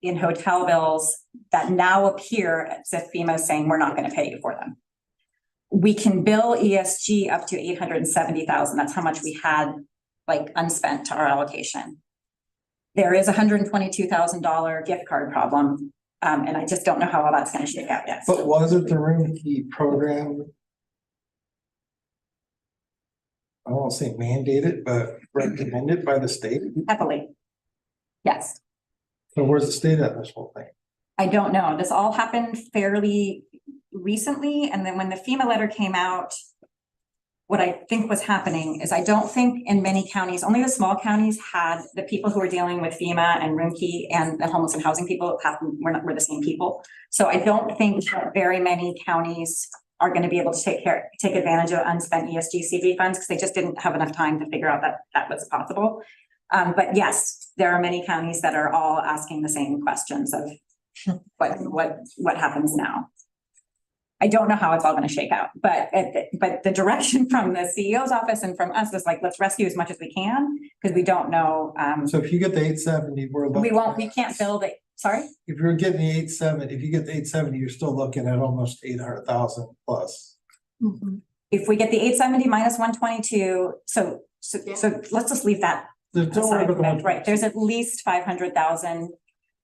in hotel bills that now appear as if FEMA is saying we're not going to pay you for them. We can bill ESG up to 870,000. That's how much we had like unspent to our allocation. There is a $122,000 gift card problem. And I just don't know how all that's going to shake out yet. But wasn't the room key program, I won't say mandated, but recommended by the state? Heavily. Yes. So where's the state at this whole thing? I don't know. This all happened fairly recently. And then when the FEMA letter came out, what I think was happening is I don't think in many counties, only the small counties had the people who were dealing with FEMA and Roomkey and the homeless and housing people were the same people. So I don't think that very many counties are going to be able to take advantage of unspent ESGCV funds because they just didn't have enough time to figure out that that was possible. But yes, there are many counties that are all asking the same questions of what happens now. I don't know how it's all going to shake out, but the direction from the CEO's office and from us is like, let's rescue as much as we can because we don't know. So if you get the 870, we can't build it. Sorry? If you're getting the 870, if you get the 870, you're still looking at almost 800,000 plus. Mm-hmm. If we get the 870 minus 122, so let's just leave that. Right. There's at least 500,000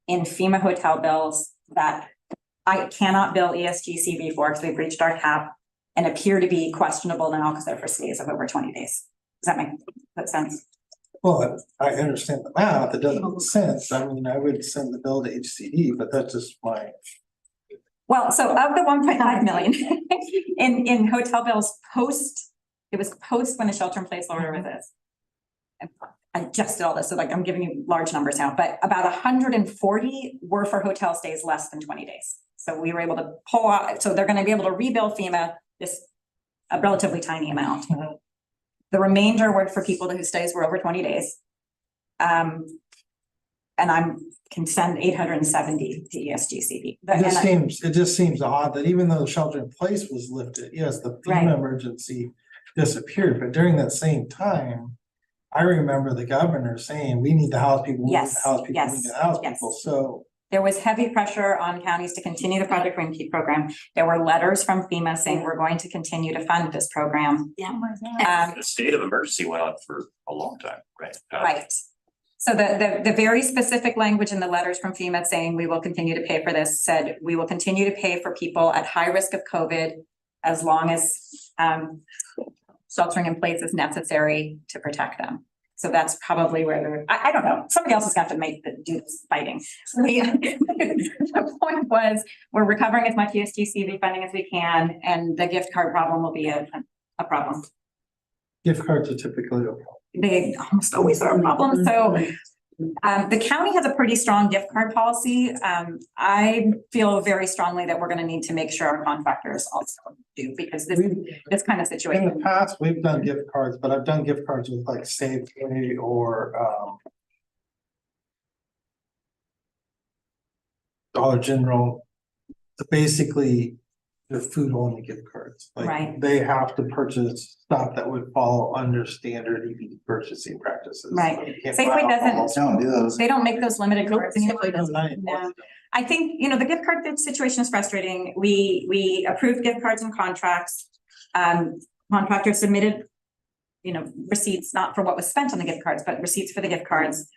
in FEMA hotel bills that I cannot bill ESGCV for because we've reached our cap and appear to be questionable now because they're for stays of over 20 days. Does that make sense? Well, I understand the math. It doesn't make sense. I mean, I would send the bill to HCD, but that's just my. Well, so of the 1.5 million in hotel bills it was post when the shelter in place order was this. I just did all this, so like I'm giving you large numbers now, but about 140 were for hotel stays less than 20 days. So we were able to pull out, so they're going to be able to rebuild FEMA a relatively tiny amount. Mm-hmm. The remainder were for people whose stays were over 20 days. And I'm can send 870 to ESGCD. It just seems odd that even though the shelter in place was lifted, yes, the Right. FEMA emergency disappeared, but during that same time, I remember the governor saying, we need to house people, we need to Yes, house people, we yes, need to house yes. people, so. There was heavy pressure on counties to continue the Project Green Key program. There were letters from FEMA saying we're going to continue to fund this program. The state of emergency went on for a long time, right? Right. So the very specific language in the letters from FEMA saying we will continue to pay for this said, we will continue to pay for people at high risk of COVID as long as sheltering in place is necessary to protect them. So that's probably where I don't know. Somebody else has got to do this fighting. The point was we're recovering as much ESGCV funding as we can, and the gift card problem will be a problem. Gift cards are typically a problem. They almost always are a problem. So the county has a pretty strong gift card policy. I feel very strongly that we're going to need to make sure our contractors also do, because this kind of In situation. the past, we've done gift cards, but I've done gift cards with like Safeway or Dollar General. Basically, they're food only gift cards. Like, Right. they have to purchase stuff that would fall under standard EV purchasing practices. Right. Like, you can't Safeway buy alcohol. Don't do those. They don't make those limited cards anymore. Safeway doesn't No. anymore. I think, the gift card situation is frustrating. We approved gift cards and contracts. Contractors submitted, receipts, not for what was spent on the gift cards, but receipts for the gift cards.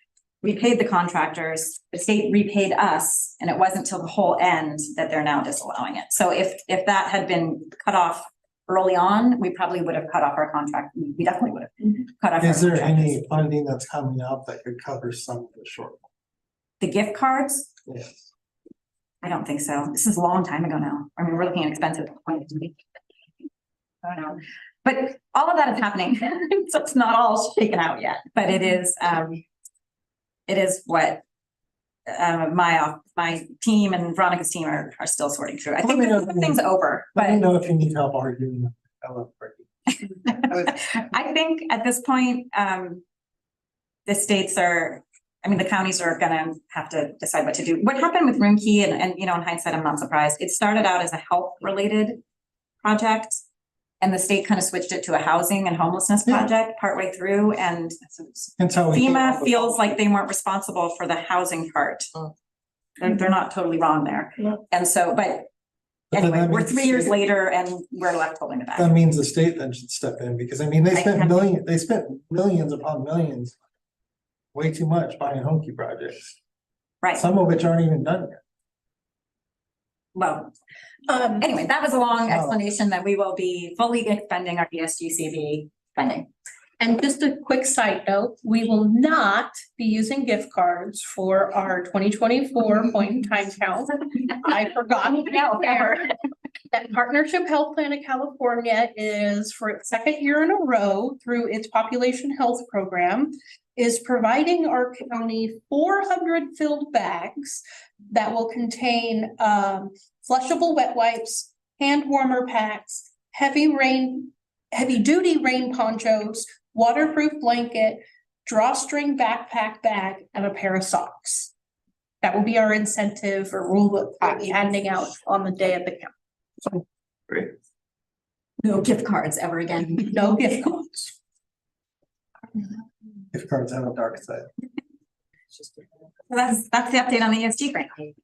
We paid the contractors, the state repaid us, and it wasn't till the whole end that they're now disallowing it. So if that had been cut off early on, we probably would have cut off our contract. We definitely would have cut off. Is our there contract. any funding that's coming up that could cover some of the shortfall? The gift cards? Yes. I don't think so. This is a long time ago now. I mean, we're looking at expensive. I don't know. But all of that is happening. So it's not all shaken out yet, but it is what my team and Veronica's team are still sorting through. I think the thing's over, Let me but know if you need help arguing. I love Brittany. I think at this point, the counties are gonna have to decide what to do. What happened with Room Key, and in hindsight, I'm not surprised. It started out as a health-related project, and the state kind of switched it to a housing and homelessness project partway through, and FEMA feels like they weren't responsible for the housing part. They're not totally wrong there. And so, but anyway, we're 3 years later and we're left holding the bag. That means the state then should step in, because they spent millions upon millions. Way too much buying home key projects. Right. Some of which aren't even done yet. Well, anyway, that was a long explanation that we will be fully expending our ESGCV funding. And just a quick side note, we will not be using gift cards for our 2024 point in time count. I forgot that Partnership Health Plan of California is, for its second year in a row through its population health program, is providing our county 400 filled bags that will contain flushable wet wipes, hand warmer packs, heavy duty rain ponchos, waterproof blanket, drawstring backpack bag, and a pair of socks. That will be our incentive or rule that we'll be handing out on the day of the count. Great. No gift cards ever again. No gift cards. Gift cards have a dark side. That's the update on the ESG grant. Okay.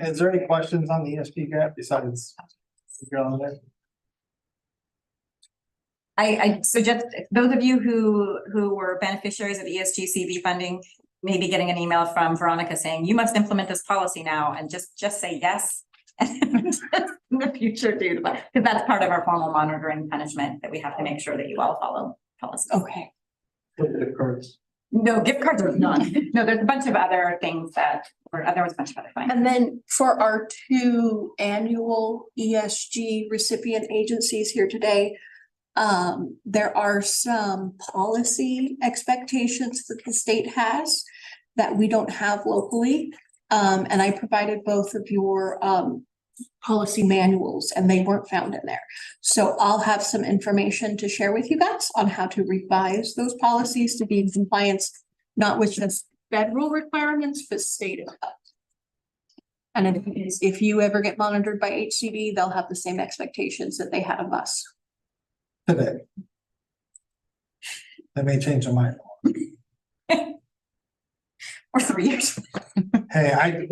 Is there any questions on the ESP grant besides the girl on there? I suggest those of you who were beneficiaries of ESGCV funding, maybe getting an email from Veronica saying, you must implement this policy now, and just say yes. In the future, do, because that's part of our formal monitoring punishment, that we have to make sure that you all follow policy. Okay. Gift cards. No, gift cards are none. No, there's a bunch of other things there was a bunch of other things. And then for our 2 annual ESG recipient agencies here today, there are some policy expectations that the state has that we don't have locally. And I provided both of your policy manuals and they weren't found in there. So I'll have some information to share with you guys on how to revise those policies to be in compliance, not with just federal requirements, but state is not. And if you ever get monitored by HCD, they'll have the same expectations that they had of us. Today. They may change their mind. Or 3 years. Hey,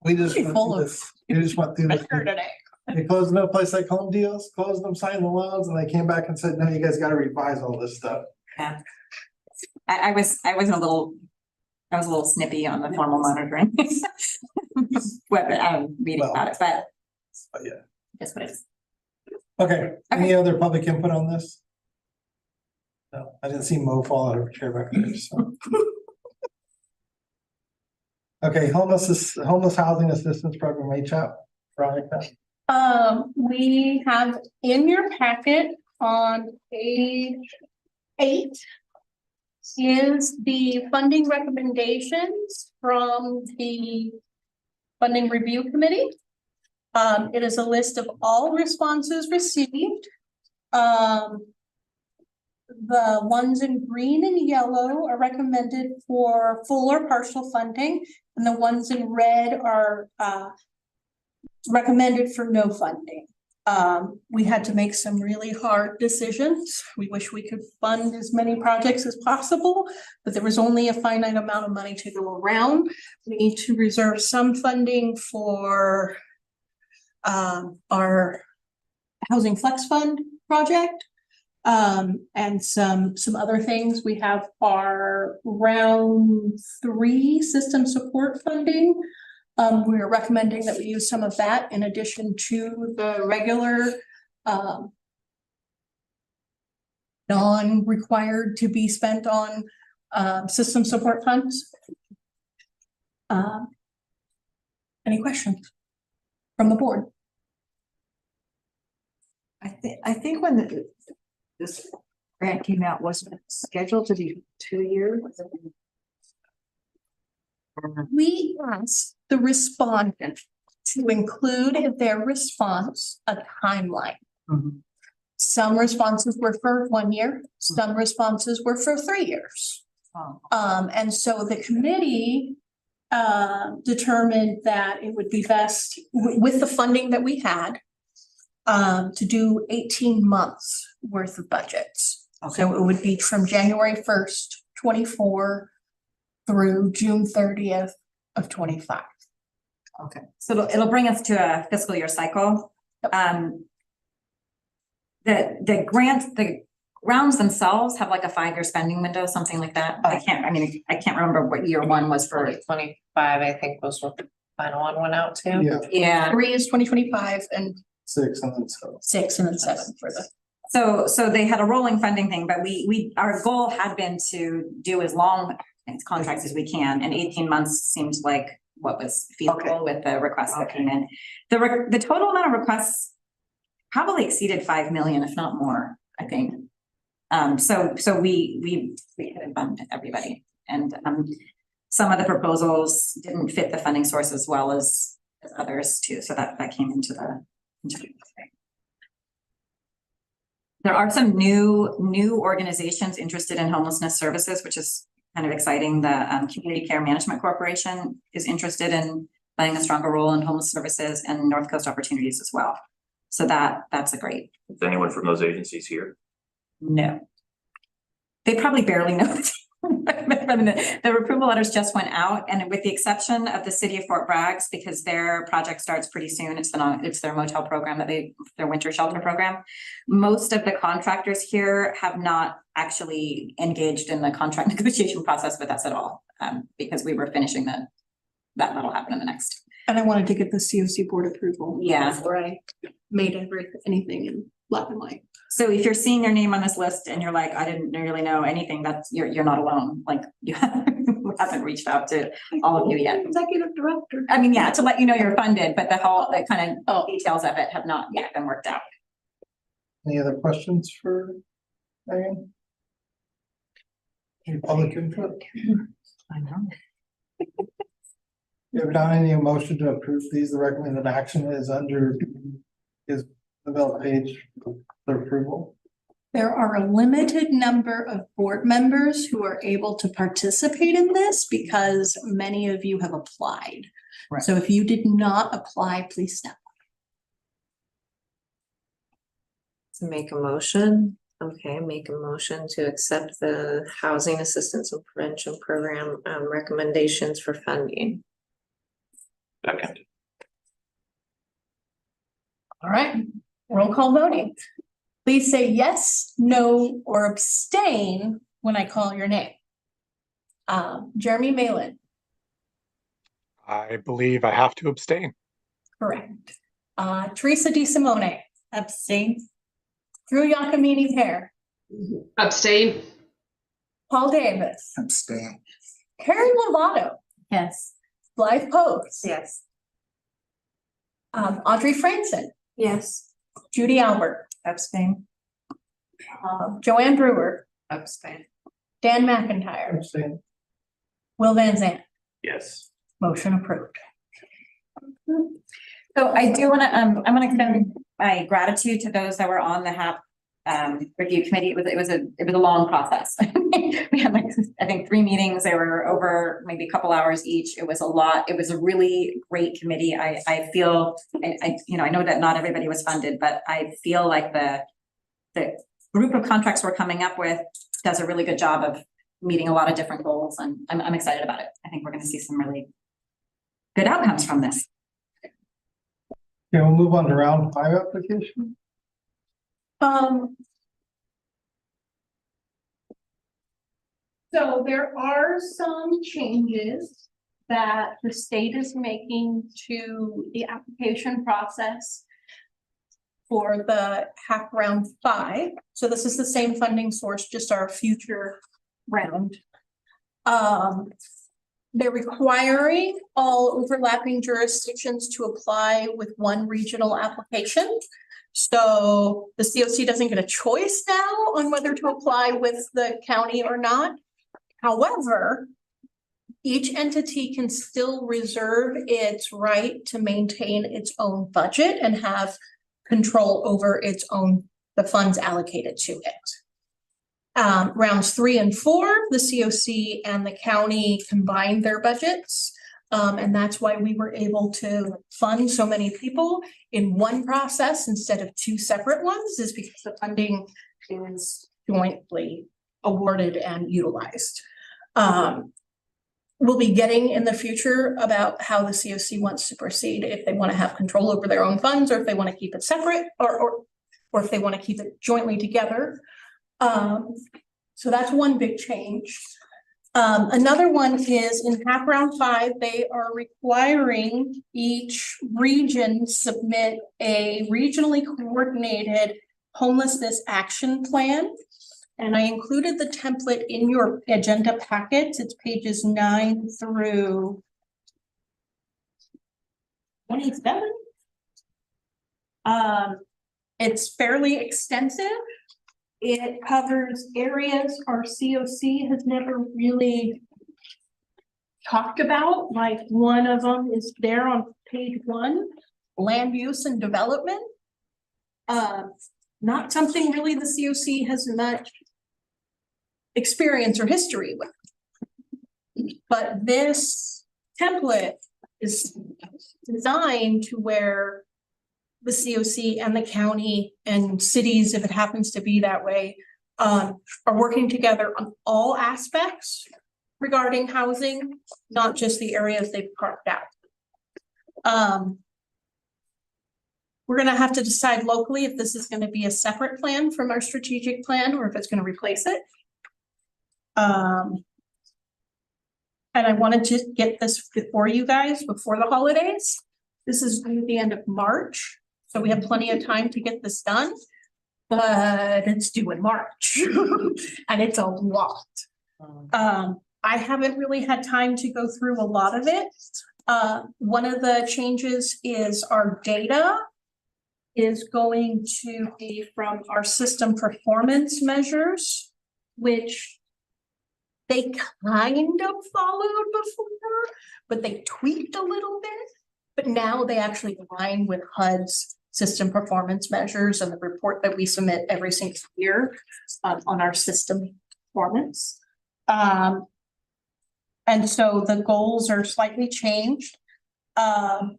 we just. Pretty full of- We just went through this. Today. They closed no place like home deals, closed them, signed the loans, and they came back and said, no, you guys gotta revise all this stuff. Yeah. I was a little snippy on the formal monitoring. Reading about it, but Yeah. that's what it is. Okay, any other public input on this? No, I didn't see Mo fall out of her chair back there, so. Okay, homeless housing assistance program, HAP, Veronica. We have in your packet on page 8 is the funding recommendations from the Funding Review Committee. It is a list of all responses received. The ones in green and yellow are recommended for full or partial funding, and the ones in red are recommended for no funding. We had to make some really hard decisions. We wish we could fund as many projects as possible, but there was only a finite amount of money to go around. We need to reserve some funding for our Housing Flex Fund project. And some other things. We have our round 3 system support funding. We're recommending that we use some of that in addition to the regular non-required to be spent on system support funds. Any questions from the board? I think when this grant came out, wasn't it scheduled to be 2 years? We asked the respondent to include in their response a timeline. Some responses were for 1 year, some responses were for 3 years. And so the committee determined that it would be best with the funding that we had to do 18 months worth of budgets. So it would be from January 1st, 24 through June 30th of 25. Okay, so it'll bring us to a fiscal year cycle. The rounds themselves have like a 5-year spending window, something like that. I can't remember what year 1 was for. 2025, I think was what the final one went out to. Yeah. 3 is 2025 and 6 and then 7. 6 and then 7 for the. So they had a rolling funding thing, but our goal had been to do as long contracts as we can, and 18 months seemed like what was feasible with the requests that came in. The total amount of requests probably exceeded 5 million, if not more, I think. So we couldn't fund everybody, and some of the proposals didn't fit the funding source as well as others too. So that came into the. There are some new organizations interested in homelessness services, which is kind of exciting. The Community Care Management Corporation is interested in playing a stronger role in homeless services, and North Coast Opportunities as well. So that's a great. Is anyone from those agencies here? No. They probably barely know. The approval letters just went out, and with the exception of the city of Fort Bragg, because their project starts pretty soon, it's their motel program their winter shelter program. Most of the contractors here have not actually engaged in the contract negotiation process with us at all, because we were finishing that'll happen in the next. And I wanted to get the COC board approval. Yeah. Before I made anything in black and white. So if you're seeing your name on this list and you're like, I didn't really know anything, you're not alone. Like you haven't reached out to all of you yet. Executive director. I mean, yeah, to let you know you're funded, but the kind of details of it have not yet been worked out. Any other questions for Megan? Any public input? I know. You have done any motion to approve these? The recommended action is the developed page for approval. There are a limited number of board members who are able to participate in this because many of you have applied. Right. So if you did not apply, please step. To make a motion, okay, make a motion to accept the Housing Assistance and Prevention Program recommendations for funding. Second. All right, roll call voting. Please say yes, no, or abstain when I call your name. Jeremy Malin, I believe I have to abstain. correct. Teresa DeSimone, abstain. Drew Giacomini Pear, Abstain. Paul Davis, Abstain. Carrie Lovato, Yes. Blythe Post. Yes. Audrey Franson, Yes. Judy Albert, Abstain. Joanne Brewer, Abstain. Dan McIntyre, Abstain. Will Van Zandt, Yes. motion approved. So I do wanna, I'm gonna extend my gratitude to those that were on the HAP review committee. It was a long process. We had like, I think 3 meetings. They were over maybe a couple hours each. It was a lot. It was a really great committee. I feel, I know that not everybody was funded, but I feel like the group of contracts we're coming up with does a really good job of meeting a lot of different goals, and I'm excited about it. I think we're gonna see some really good outcomes from this. Okay, we'll move on to round 5 application. So there are some changes that the state is making to the application process for the HAP round 5. So this is the same funding source, just our future round. They're requiring all overlapping jurisdictions to apply with one regional application. So the COC doesn't get a choice now on whether to apply with the county or not. However, each entity can still reserve its right to maintain its own budget and have control over the funds allocated to it. Rounds 3 and 4, the COC and the county combined their budgets. And that's why we were able to fund so many people in one process instead of 2 separate ones, is because the funding is jointly awarded and utilized. We'll be getting in the future about how the COC wants to proceed, if they want to have control over their own funds, or if they want to keep it separate, or if they want to keep it jointly together. So that's one big change. Another one is in HAP round 5, they are requiring each region submit a regionally coordinated homelessness action plan. And I included the template in your agenda packets. It's pages 9 through 27. It's fairly extensive. It covers areas our COC has never really talked about. Like one of them is there on page 1, land use and development. Not something really the COC has much experience or history with. But this template is designed to where the COC and the county and cities, if it happens to be that way, are working together on all aspects regarding housing, not just the areas they've carved out. We're gonna have to decide locally if this is gonna be a separate plan from our strategic plan or if it's gonna replace it. And I wanted to get this before you guys, before the holidays. This is due the end of March, so we have plenty of time to get this done. But it's due in March, and it's a lot. I haven't really had time to go through a lot of it. One of the changes is our data is going to be from our system performance measures, which they kind of followed before, but they tweaked a little bit. But now they actually align with HUD's system performance measures and the report that we submit every single year on our system performance. And so the goals are slightly changed.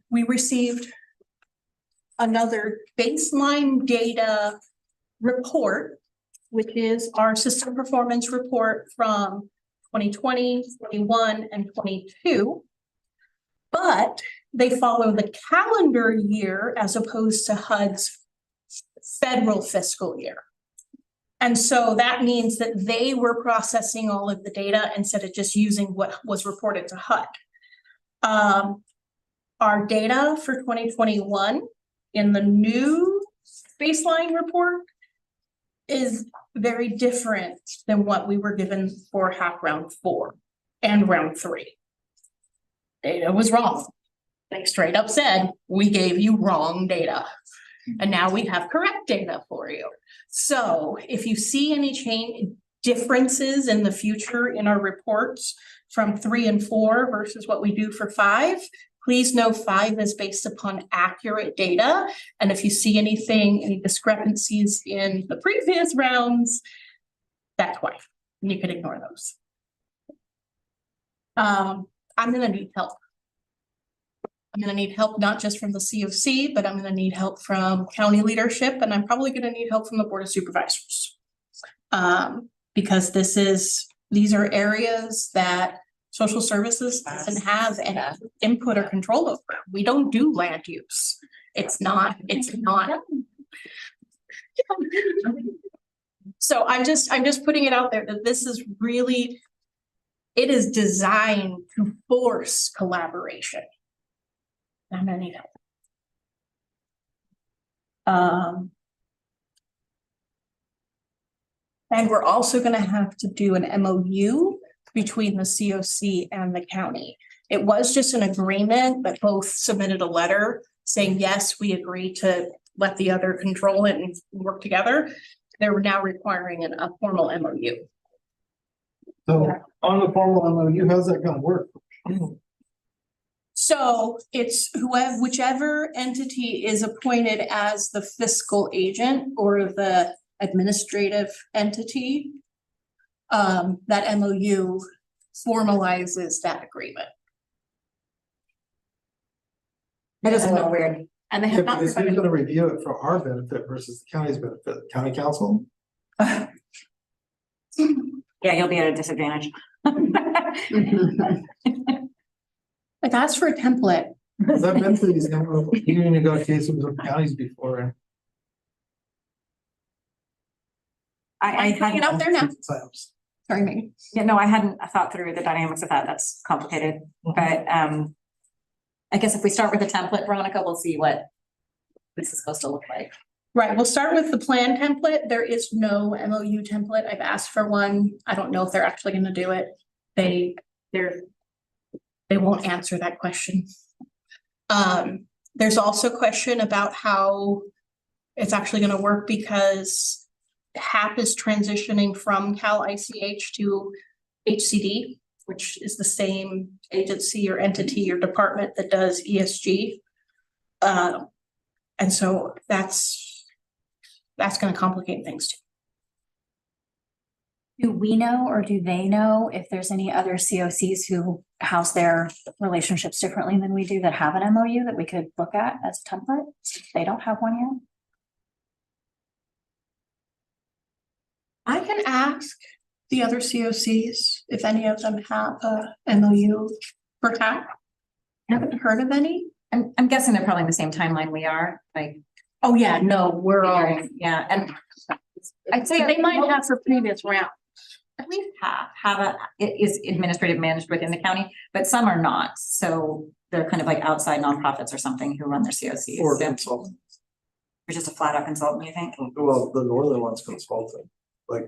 We received another baseline data report, which is our system performance report from 2020, 21, and 22. But they follow the calendar year as opposed to HUD's federal fiscal year. And so that means that they were processing all of the data instead of just using what was reported to HUD. Our data for 2021 in the new baseline report is very different than what we were given for half round 4 and round 3. Data was wrong. They straight up said, we gave you wrong data. And now we have correct data for you. So if you see any differences in the future in our reports from 3 and 4 versus what we do for 5, please know 5 is based upon accurate data. And if you see any discrepancies in the previous rounds, that's why. And you can ignore those. I'm gonna need help. I'm gonna need help not just from the COC, but I'm gonna need help from county leadership, and I'm probably gonna need help from the Board of Supervisors. Because these are areas that social services doesn't have any input or control over. We don't do land use. It's not. So I'm just putting it out there that this is really, it is designed to force collaboration. I'm gonna need help. And we're also gonna have to do an MOU between the COC and the county. It was just an agreement that both submitted a letter saying, yes, we agree to let the other control it and work together. They're now requiring a formal MOU. So on the formal MOU, how's that gonna work? So it's whichever entity is appointed as the fiscal agent or the administrative entity, that MOU formalizes that agreement. That is a little weird. And they have not. Who's gonna review it for our benefit versus the county's benefit? County council? Yeah, you'll be at a disadvantage. Like ask for a template. I've been through these union negotiations with counties before. I had it up there now. Sorry, Megan. Yeah, no, I hadn't thought through the dynamics of that. That's complicated. But I guess if we start with a template, Veronica, we'll see what this is supposed to look like. Right, we'll start with the plan template. There is no MOU template. I've asked for one. I don't know if they're actually gonna do it. They won't answer that question. There's also a question about how it's actually gonna work because HAP is transitioning from Cal ICH to HCD, which is the same agency or entity or department that does ESG. And so that's going to complicate things too. Do we know or do they know if there's any other COCs who house their relationships differently than we do that have an MOU that we could look at as a template? They don't have one yet. I can ask the other COCs if any of them have a MOU for HAP. I haven't heard of any. I'm guessing they're probably in the same timeline we are, like. Oh yeah, no, we're all. Yeah, and I'd say they might have for previous round. At least it is administrative managed within the county, but some are not. So they're kind of like outside nonprofits or something who run their COCs. Or consultants. Or just a flat out consultant, you think? Well, the northern one's consulting, like.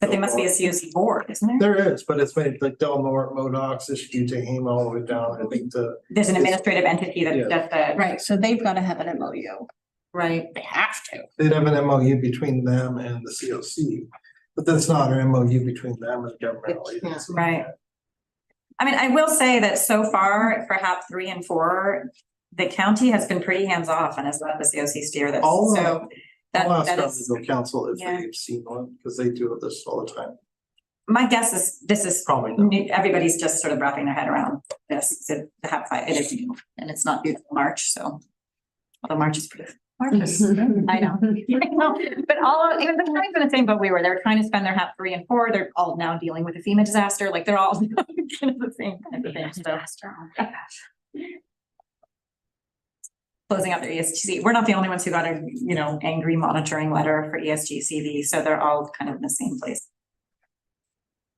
But there must be a COC board, isn't there? There is, but it's made like Del Norte, Modox, Ishki, Tehama, all the way down, I think there's an administrative entity that does the. Right, so they've got to have an MOU. Right. They have to. They'd have an MOU between them and the COC, but that's not an MOU between them and the governmental agency. Right. I mean, I will say that so far for HAP 3 and 4, The county has been pretty hands-off and has let the COC steer this, All of so that, I'll ask that our is, legal counsel if yeah. they've seen one, because they do this all the time. my guess is, this is, Probably not. everybody's just sort of wrapping their head around this, to have five, it is new, and it's not due till March, so. Although March is pretty, March is, I know. But even the county's in the same boat we were, they're trying to spend their HAP 3 and 4, they're all now dealing with the FEMA disaster, like they're all kind of the same kind of thing, so. Closing out their ESGC. We're not the only ones who got a, angry monitoring letter for ESGCV, so they're all kind of in the same place.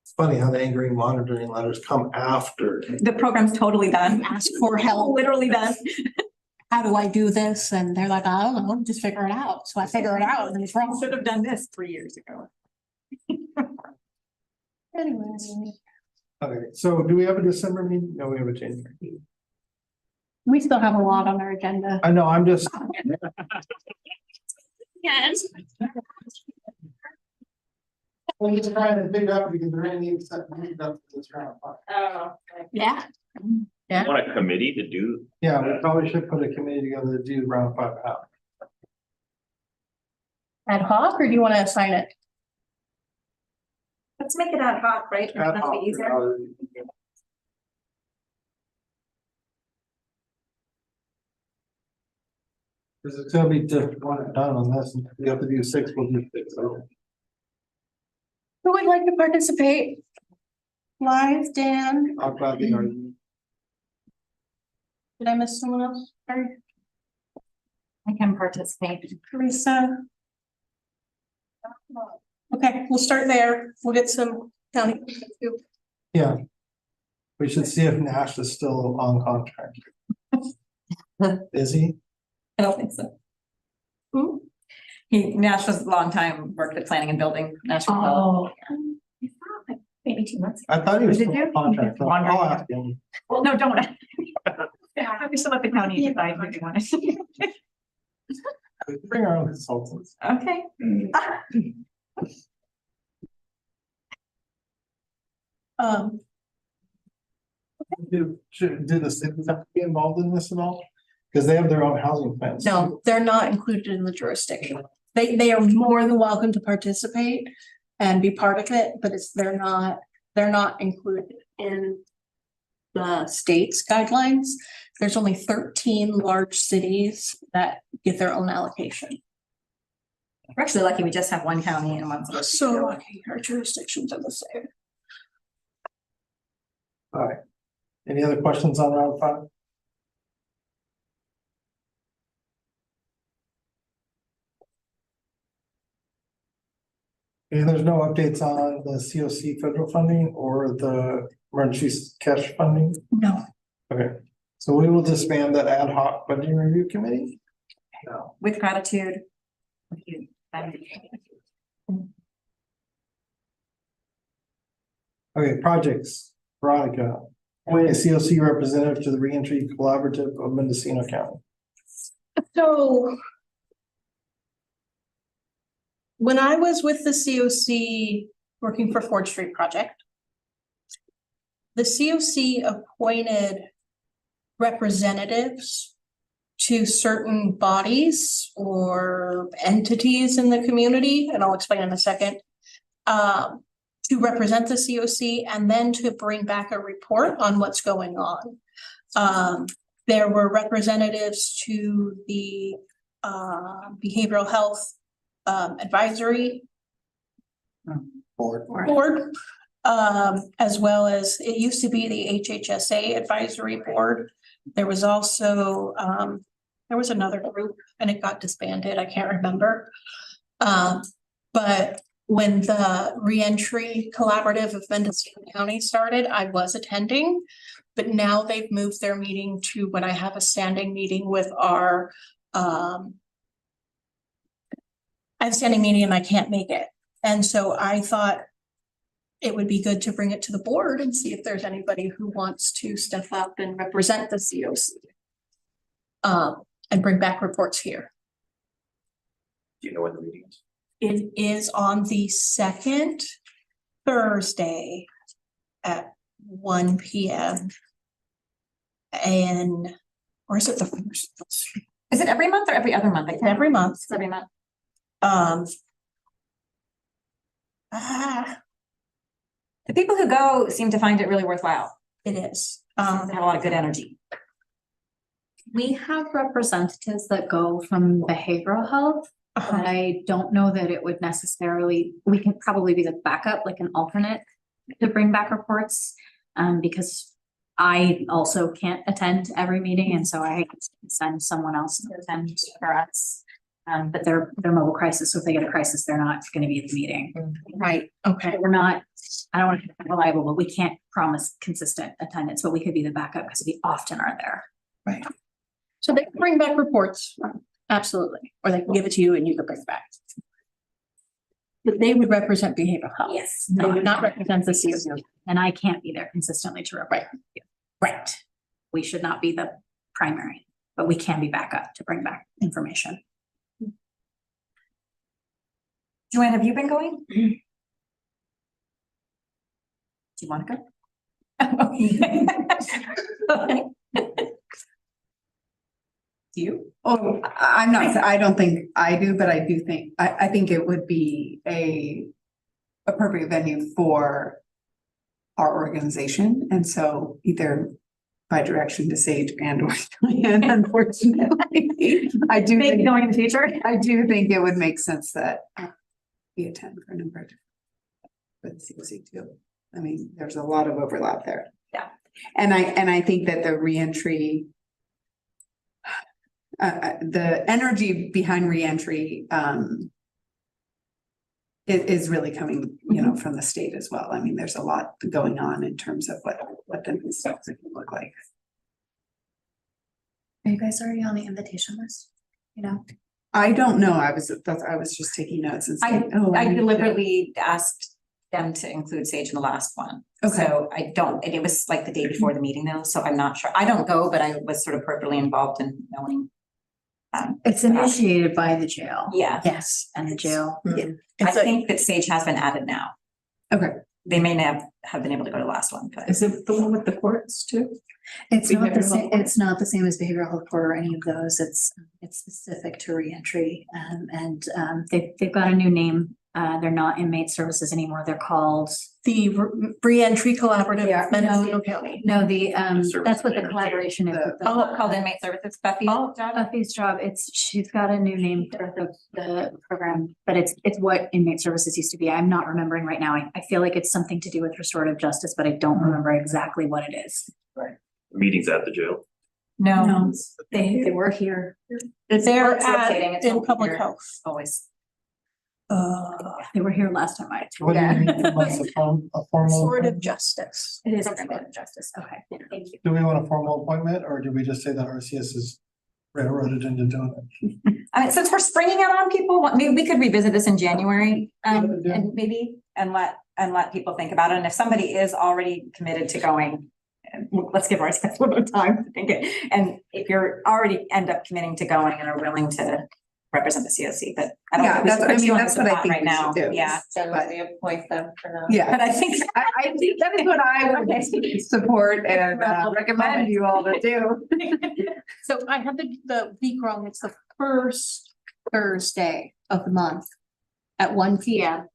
It's funny how the angry monitoring letters come after. The program's totally done. Ask for help. Literally done. How do I do this? And they're like, I don't know, just figure it out. So I figure it out and it's wrong. Should have done this 3 years ago. Anyway. Okay, so do we have a December meeting? No, we have a January meeting. We still have a lot on our agenda. I know, I'm just. Yes. I'm just trying to figure out because there ain't except this round. Oh. Yeah. You want a committee to do? Yeah, we probably should put a committee together to do round 5 out. Ad hoc, or do you want to assign it? Let's make it ad hoc, right? Ad That'll hoc, be easier. Cause it's gonna be just one done on this, and if we have to do 6, we'll do 6. Who would like to participate? Live, Dan? I'll gladly argue. Did I miss someone else? Sorry. I can participate. Teresa? Okay, we'll start there. We'll get some county. Yeah. We should see if Nash is still on contract. Is he? I don't think so. Who? Nash was a long time, worked at planning and building, National. Oh. Maybe 2 months. I thought he was Did still you? on contract. So Wondering. I'll ask him. Well, no, don't. We should let the county decide what they want to do. Bring our own consultants. Okay. Should the cities have to be involved in this at all? Because they have their own housing plans. No, they're not included in the jurisdiction. They are more than welcome to participate and be part of it, but they're not included in the state's guidelines. There's only 13 large cities that get their own allocation. We're actually lucky we just have one county and one. So lucky our jurisdictions are the same. All right. Any other questions on round 5? And there's no updates on the COC federal funding or the emergency cash funding? No. Okay, so we will disband that ad hoc budget review committee? No. With gratitude. Thank you. Okay, projects, Veronica, appoint a COC representative to the reentry collaborative of Mendocino County. So when I was with the COC working for Ford Street Project, the COC appointed representatives to certain bodies or entities in the community, and I'll explain in a second, to represent the COC and then to bring back a report on what's going on. There were representatives to the behavioral health advisory board, as well as it used to be the HHSA advisory board. There was also there was another group and it got disbanded. I can't remember. But when the reentry collaborative of Mendocino County started, I was attending, but now they've moved their meeting to when I have a standing meeting with our I have a standing meeting and I can't make it. And so I thought it would be good to bring it to the board and see if there's anybody who wants to step up and represent the COC. And bring back reports here. Do you know when the meeting is? It is on the second Thursday at 1 p.m. And Or is it the first? Is it every month or every other month? I can't- Every month. It's every month. The people who go seem to find it really worthwhile. It is. They have a lot of good energy. We have representatives that go from behavioral health. But I don't know that it would necessarily, we could probably be the backup, like an alternate to bring back reports. Because I also can't attend every meeting, and so I send someone else to attend for us. But they're mobile crisis, so if they get a crisis, they're not gonna be at the meeting. Right, okay. We're not, I don't want to be reliable, but we can't promise consistent attendance, but we could be the backup because we often are there. Right. So they can bring back reports, absolutely, or they can give it to you and you can bring it back. But they would represent behavioral health. Yes. They would not represent the COC. And I can't be there consistently to represent you. Right. We should not be the primary, but we can be backup to bring back information. Joanne, have you been going? Do you want to go? Okay. Do you? Oh, I don't think I do, but I do think, I think it would be a appropriate venue for our organization. And so either by direction to Sage and or Joanne, unfortunately, I do Maybe think, going in the future. I do think it would make sense that we attend for a number of with COC too. I mean, there's a lot of overlap there. Yeah. And I think that the reentry, the energy behind reentry is really coming, from the state as well. I mean, there's a lot going on in terms of what the new stuff can look like. Are you guys already on the invitation list? I don't know. I was just taking notes and saying, I deliberately asked them to include Sage in the last one. Okay. So I don't, and it was like the day before the meeting though, so I'm not sure. I don't go, but I was sort of appropriately involved in knowing. It's initiated by the jail. Yeah. Yes, and the jail. Yeah. I think that Sage has been added now. Okay. They may not have been able to go to the last one, but. Is it the one with the courts too? It's not the Behavioral same, health. it's not the same as behavioral health court or any of those. It's specific to reentry. And they've got a new name. They're not inmate services anymore. They're called. The Reentry Collaborative, Yeah, Mendocino County. No, that's what the Service collaboration is. with the- Called inmate services, Buffy. Buffy's job, she's got a new name for the program, but it's what inmate services used to be. I'm not remembering right now. I feel like it's something to do with restorative justice, but I don't remember exactly what it is. Meetings at the jail. No, They were here. They're It's rotating, it's in over public here. health. always. They were here last time I. What do you need from us, a formal? Restorative justice. It is restorative justice. Okay, thank you. Do we want a formal appointment or do we just say that RCS is railroaded into doing it? I mean, since we're springing it on people, maybe we could revisit this in January, Yeah. and maybe, and let people think about it. And if somebody is already committed to going, let's give ourselves a little time to think it. And if you're already end up committing to going and are willing to represent the COC, but I don't. Yeah, think we should that's- put I mean, you on that's the what I spot think right we now. should do. Yeah, So we appoint them for now. Yeah. but I think. I think that is what I would support and recommend you all to do. So I have the week wrong. It's the first Thursday of the month at 1 p.m.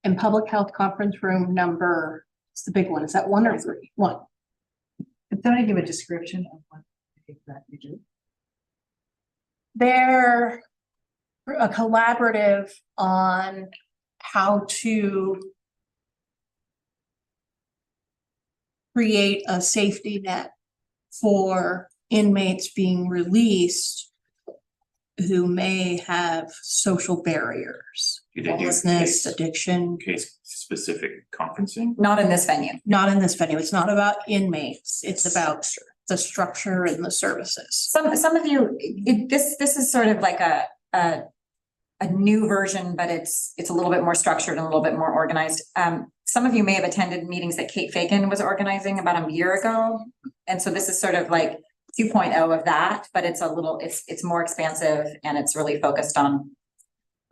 in Public Health Conference Room number, it's the big one. Is that 1 or 3? 1. Can somebody give a description of what that you do? They're a collaborative on how to create a safety net for inmates being released who may have social barriers, You did do homelessness, case- addiction. Case specific conferencing. Not in this venue. Not in this venue. It's not about inmates. It's about the structure and the services. Some of you, this is sort of like a new version, but it's a little bit more structured and a little bit more organized. Some of you may have attended meetings that Kate Fagan was organizing about a year ago. And so this is sort of like 2.0 of that, but it's it's more expansive and it's really focused on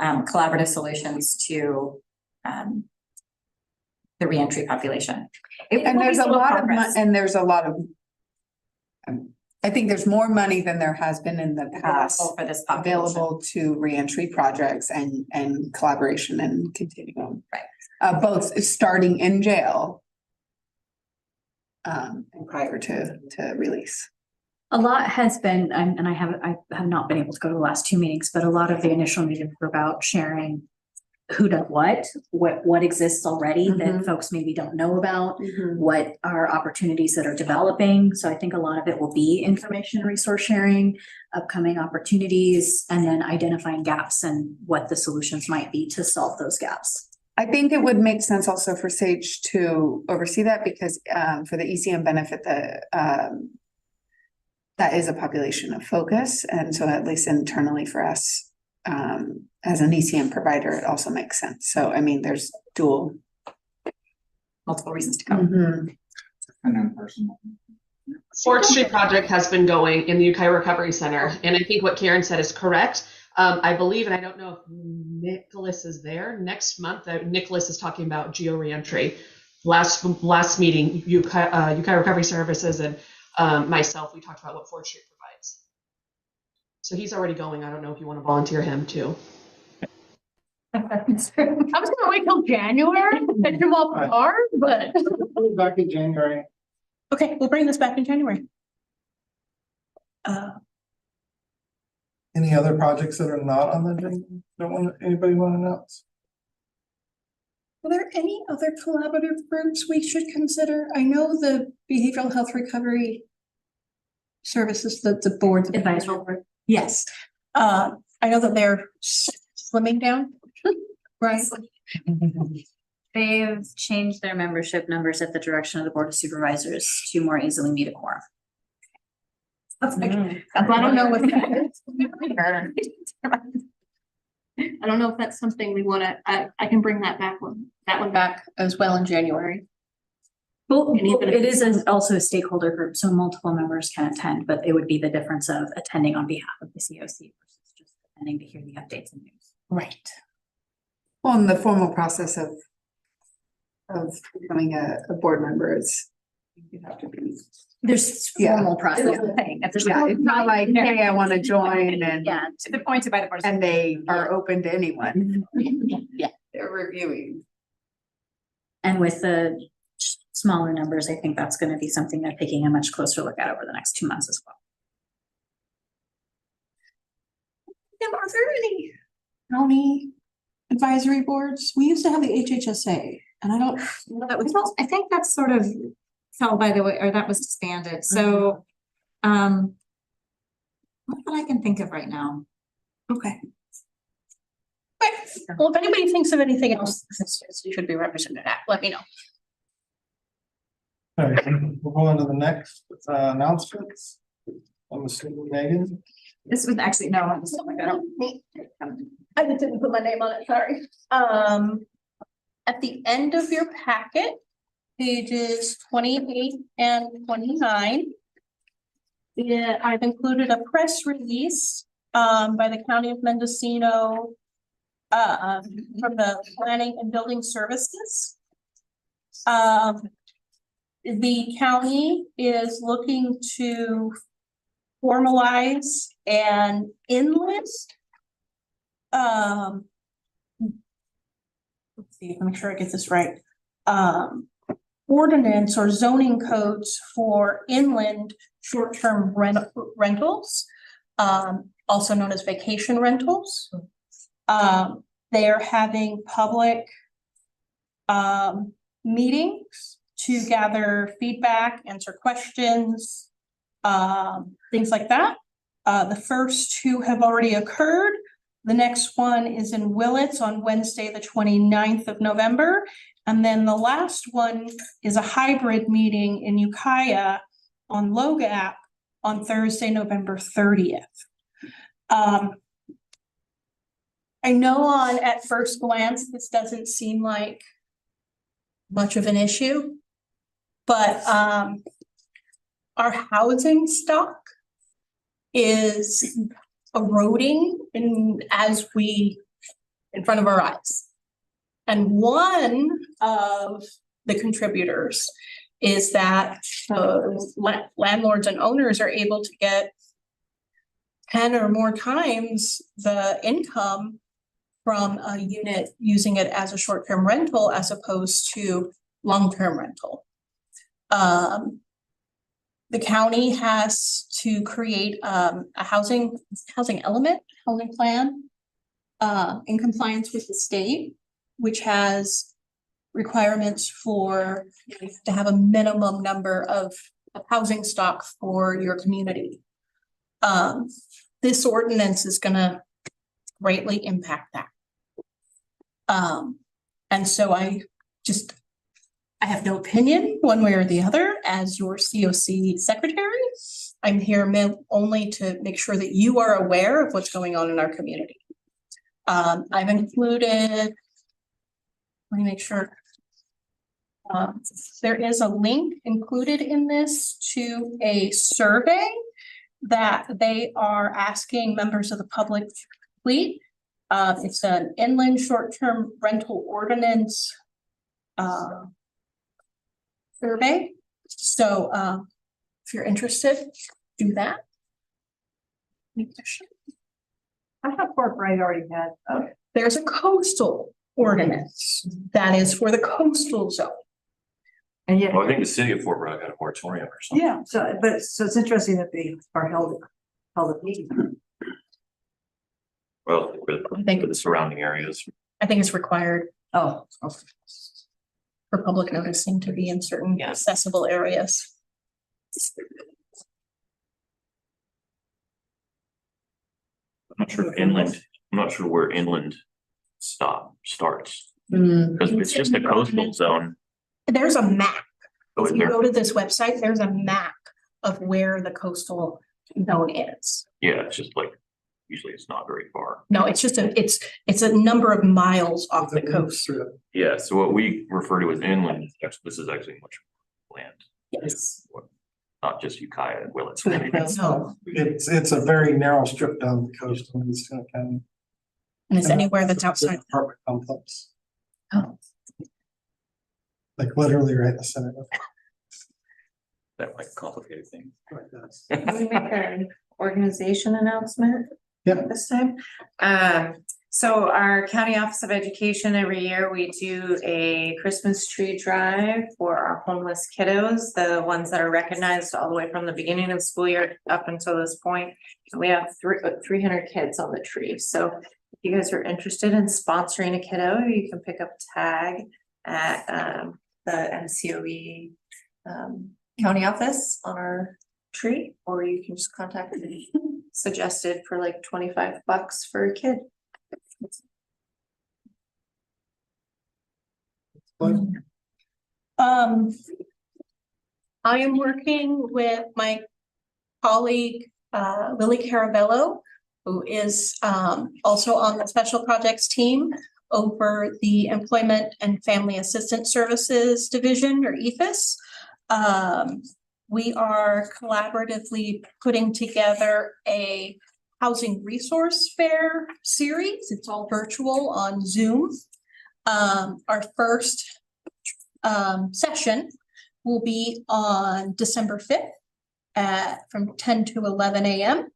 collaborative solutions to the reentry population. And there's a lot of, I think there's more money than there has been in the past For this population. available to reentry projects and collaboration and continuum. Right. Both starting in jail. And prior to release. A lot has been, and I have not been able to go to the last two meetings, but a lot of the initial meetings were about sharing who does what exists already that folks maybe don't know about, what are opportunities that are developing. So I think a lot of it will be information resource sharing, upcoming opportunities, and then identifying gaps and what the solutions might be to solve those gaps. I think it would make sense also for Sage to oversee that because for the ECM benefit that is a population of focus. And so at least internally for us, as an ECM provider, it also makes sense. So, I mean, there's multiple reasons to come. And then personal. Forestry project has been going in the Ukiah Recovery Center, and I think what Karen said is correct. I believe, and I don't know if Nicholas is there next month. Nicholas is talking about geo reentry. Last meeting, Ukiah Recovery Services and myself, we talked about what forestry provides. So he's already going. I don't know if you want to volunteer him too. I was gonna wait till January, finish them all hard, but. Back in January. Okay, we'll bring this back in January. Any other projects that are not on the agenda? Anybody want to announce? Are there any other collaborative groups we should consider? I know the behavioral health recovery services, the board. Advisory board. Yes. I know that they're slimming down, right? They've changed their membership numbers at the direction of the Board of Supervisors to more easily meet a quorum. I don't know what that is. I don't know if that's something we want to, I can bring that one back as well in January. Well, it is also a stakeholder group, so multiple members can attend, but it would be the difference of attending on behalf of the COC versus just attending to hear the updates and news. Right. well, in the formal process of becoming a board member is you have to be. There's Yeah. formal process. Yeah, it's not like, hey, I want to join and. Yeah. They're appointed by the board. And they are open to anyone. Yeah. They're reviewing. And with the smaller numbers, I think that's going to be something they're taking a much closer look at over the next 2 months as well. Are there any county advisory boards? We used to have the HHSA, and I don't know that was. I think that's sort of fell by the way, or that was disbanded. So, not that I can think of right now. Okay. Well, if anybody thinks of anything else, you should be represented at, let me know. All right, we'll go on to the next announcements. I'm assuming Megan. This was actually, no, I didn't put my name on it, sorry. At the end of your packet, pages 28 and 29. Yeah, I've included a press release by the County of Mendocino from the Planning and Building Services. The county is looking to formalize an inlet. Let's see, let me make sure I get this right. Ordinance or zoning codes for inland short-term rentals, also known as vacation rentals. They are having public meetings to gather feedback, answer questions, things like that. The first two have already occurred. The next one is in Willits on Wednesday, the 29th of November. And then the last one is a hybrid meeting in Ukiah on LoGAP on Thursday, November 30th. I know at first glance, this doesn't seem like much of an issue, but our housing stock is eroding in front of our eyes. And one of the contributors is that landlords and owners are able to get 10 or more times the income from a unit using it as a short-term rental as opposed to long-term rental. The county has to create a housing plan in compliance with the state, which has requirements for you have to have a minimum number of housing stock for your community. This ordinance is going to greatly impact that. And so I have no opinion one way or the other as your COC secretary. I'm here only to make sure that you are aware of what's going on in our community. I've included, let me make sure. There is a link included in this to a survey that they are asking members of the public to complete. It's an inland short-term rental ordinance survey. So if you're interested, do that. I thought Fort Bright already had. There's a coastal ordinance that is for the coastal zone. And yet, Well, I think the city of Fort Bragg had a moratorium or something. yeah, so it's interesting that they are held at meeting. Well, I think for the surrounding areas. I think it's required Oh, okay. for public noticing to be in certain accessible areas. I'm not sure inland, I'm not sure where inland starts. Because it's just a coastal zone. There's a map. Oh, If is you there? go to this website, there's a map of where the coastal zone is. Yeah, it's just like, usually it's not very far. No, it's just it's a number of miles off the coast. Yeah, so what we refer to as inland, this is actually much more land. Yes. Not just Ukiah and Willits. No. It's a very narrow strip down the coast in Mendocino County. And it's anywhere that's outside. Apartment complex, Oh, like literally right in the center of it. That might complicate things. Can we make an organization announcement? Yeah. This time. So our County Office of Education, every year we do a Christmas tree drive for our homeless kiddos, the ones that are recognized all the way from the beginning of the school year up until this point. We have 300 kids on the tree. So if you guys are interested in sponsoring a kiddo, you can pick up a tag at the MCOE county office on our tree, or you can just contact me. Suggested for like $25 for a kid. I am working with my colleague, Lily Caravello, who is also on the special projects team over the Employment and Family Assistance Services Division, or EFAS. We are collaboratively putting together a housing resource fair series. It's all virtual on Zoom. Our first session will be on December 5th from 10 to 11 a.m.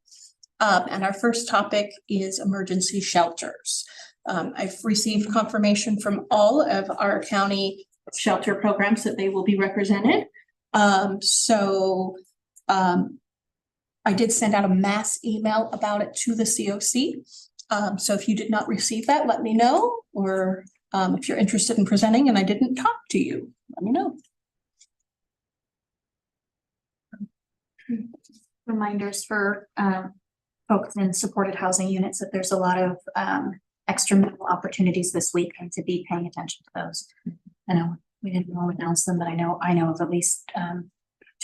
And our first topic is emergency shelters. I've received confirmation from all of our county shelter programs that they will be represented. I did send out a mass email about it to the COC. So if you did not receive that, let me know, or if you're interested in presenting and I didn't talk to you, let me know. Reminders for folks in supported housing units that there's a lot of extra opportunities this week and to be paying attention to those. I know we didn't announce them, but I know of at least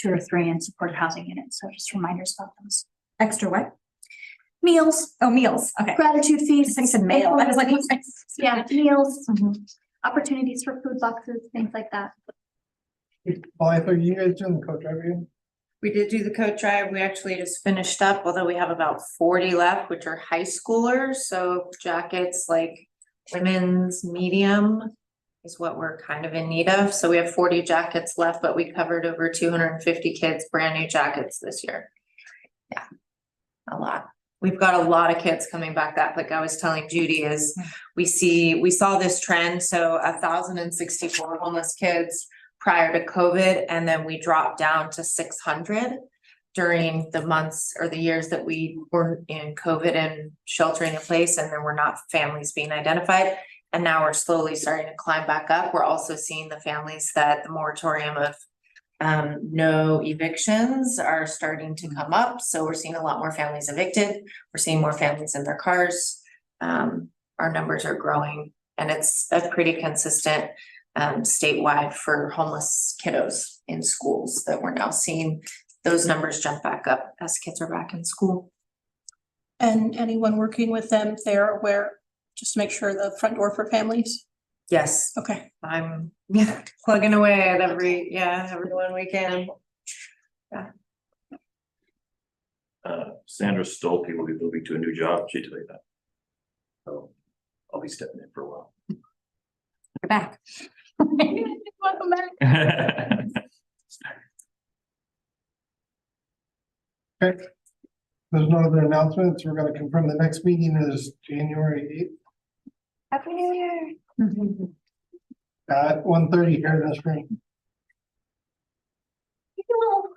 2 or 3 in supported housing units. So just reminders about those. Extra what? Meals. Oh, meals. Okay. Gratitude fees. I said mail. I was like, yeah, meals, opportunities for food boxes, things like that. Well, I thought you guys doing the coach review. We did do the coat drive. We actually just finished up, although we have about 40 left, which are high schoolers. So jackets like women's medium, is what we're kind of in need of. So we have 40 jackets left, but we covered over 250 kids, brand new jackets this year. Yeah, a lot. We've got a lot of kids coming back. That, like I was telling Judy, is we saw this trend. So 1,064 homeless kids prior to COVID, and then we dropped down to 600 during the months or the years that we were in COVID and sheltering in place, and there were not families being identified. And now we're slowly starting to climb back up. We're also seeing the families that the moratorium of no evictions are starting to come up. So we're seeing a lot more families evicted. We're seeing more families in their cars. Our numbers are growing, and it's a pretty consistent statewide for homeless kiddos in schools that we're now seeing those numbers jump back up as kids are back in school. And anyone working with them, they're aware, just to make sure the front door for families? Yes. Okay. I'm plugging away at every one we can. Sandra Stolpe will be moving to a new job. She told you that. So I'll be stepping in for a while. You're back. Welcome back. Okay. There's no other announcements. We're gonna confirm the next meeting is January Happy New Year. 8th at 1:30 here in this room. Hello.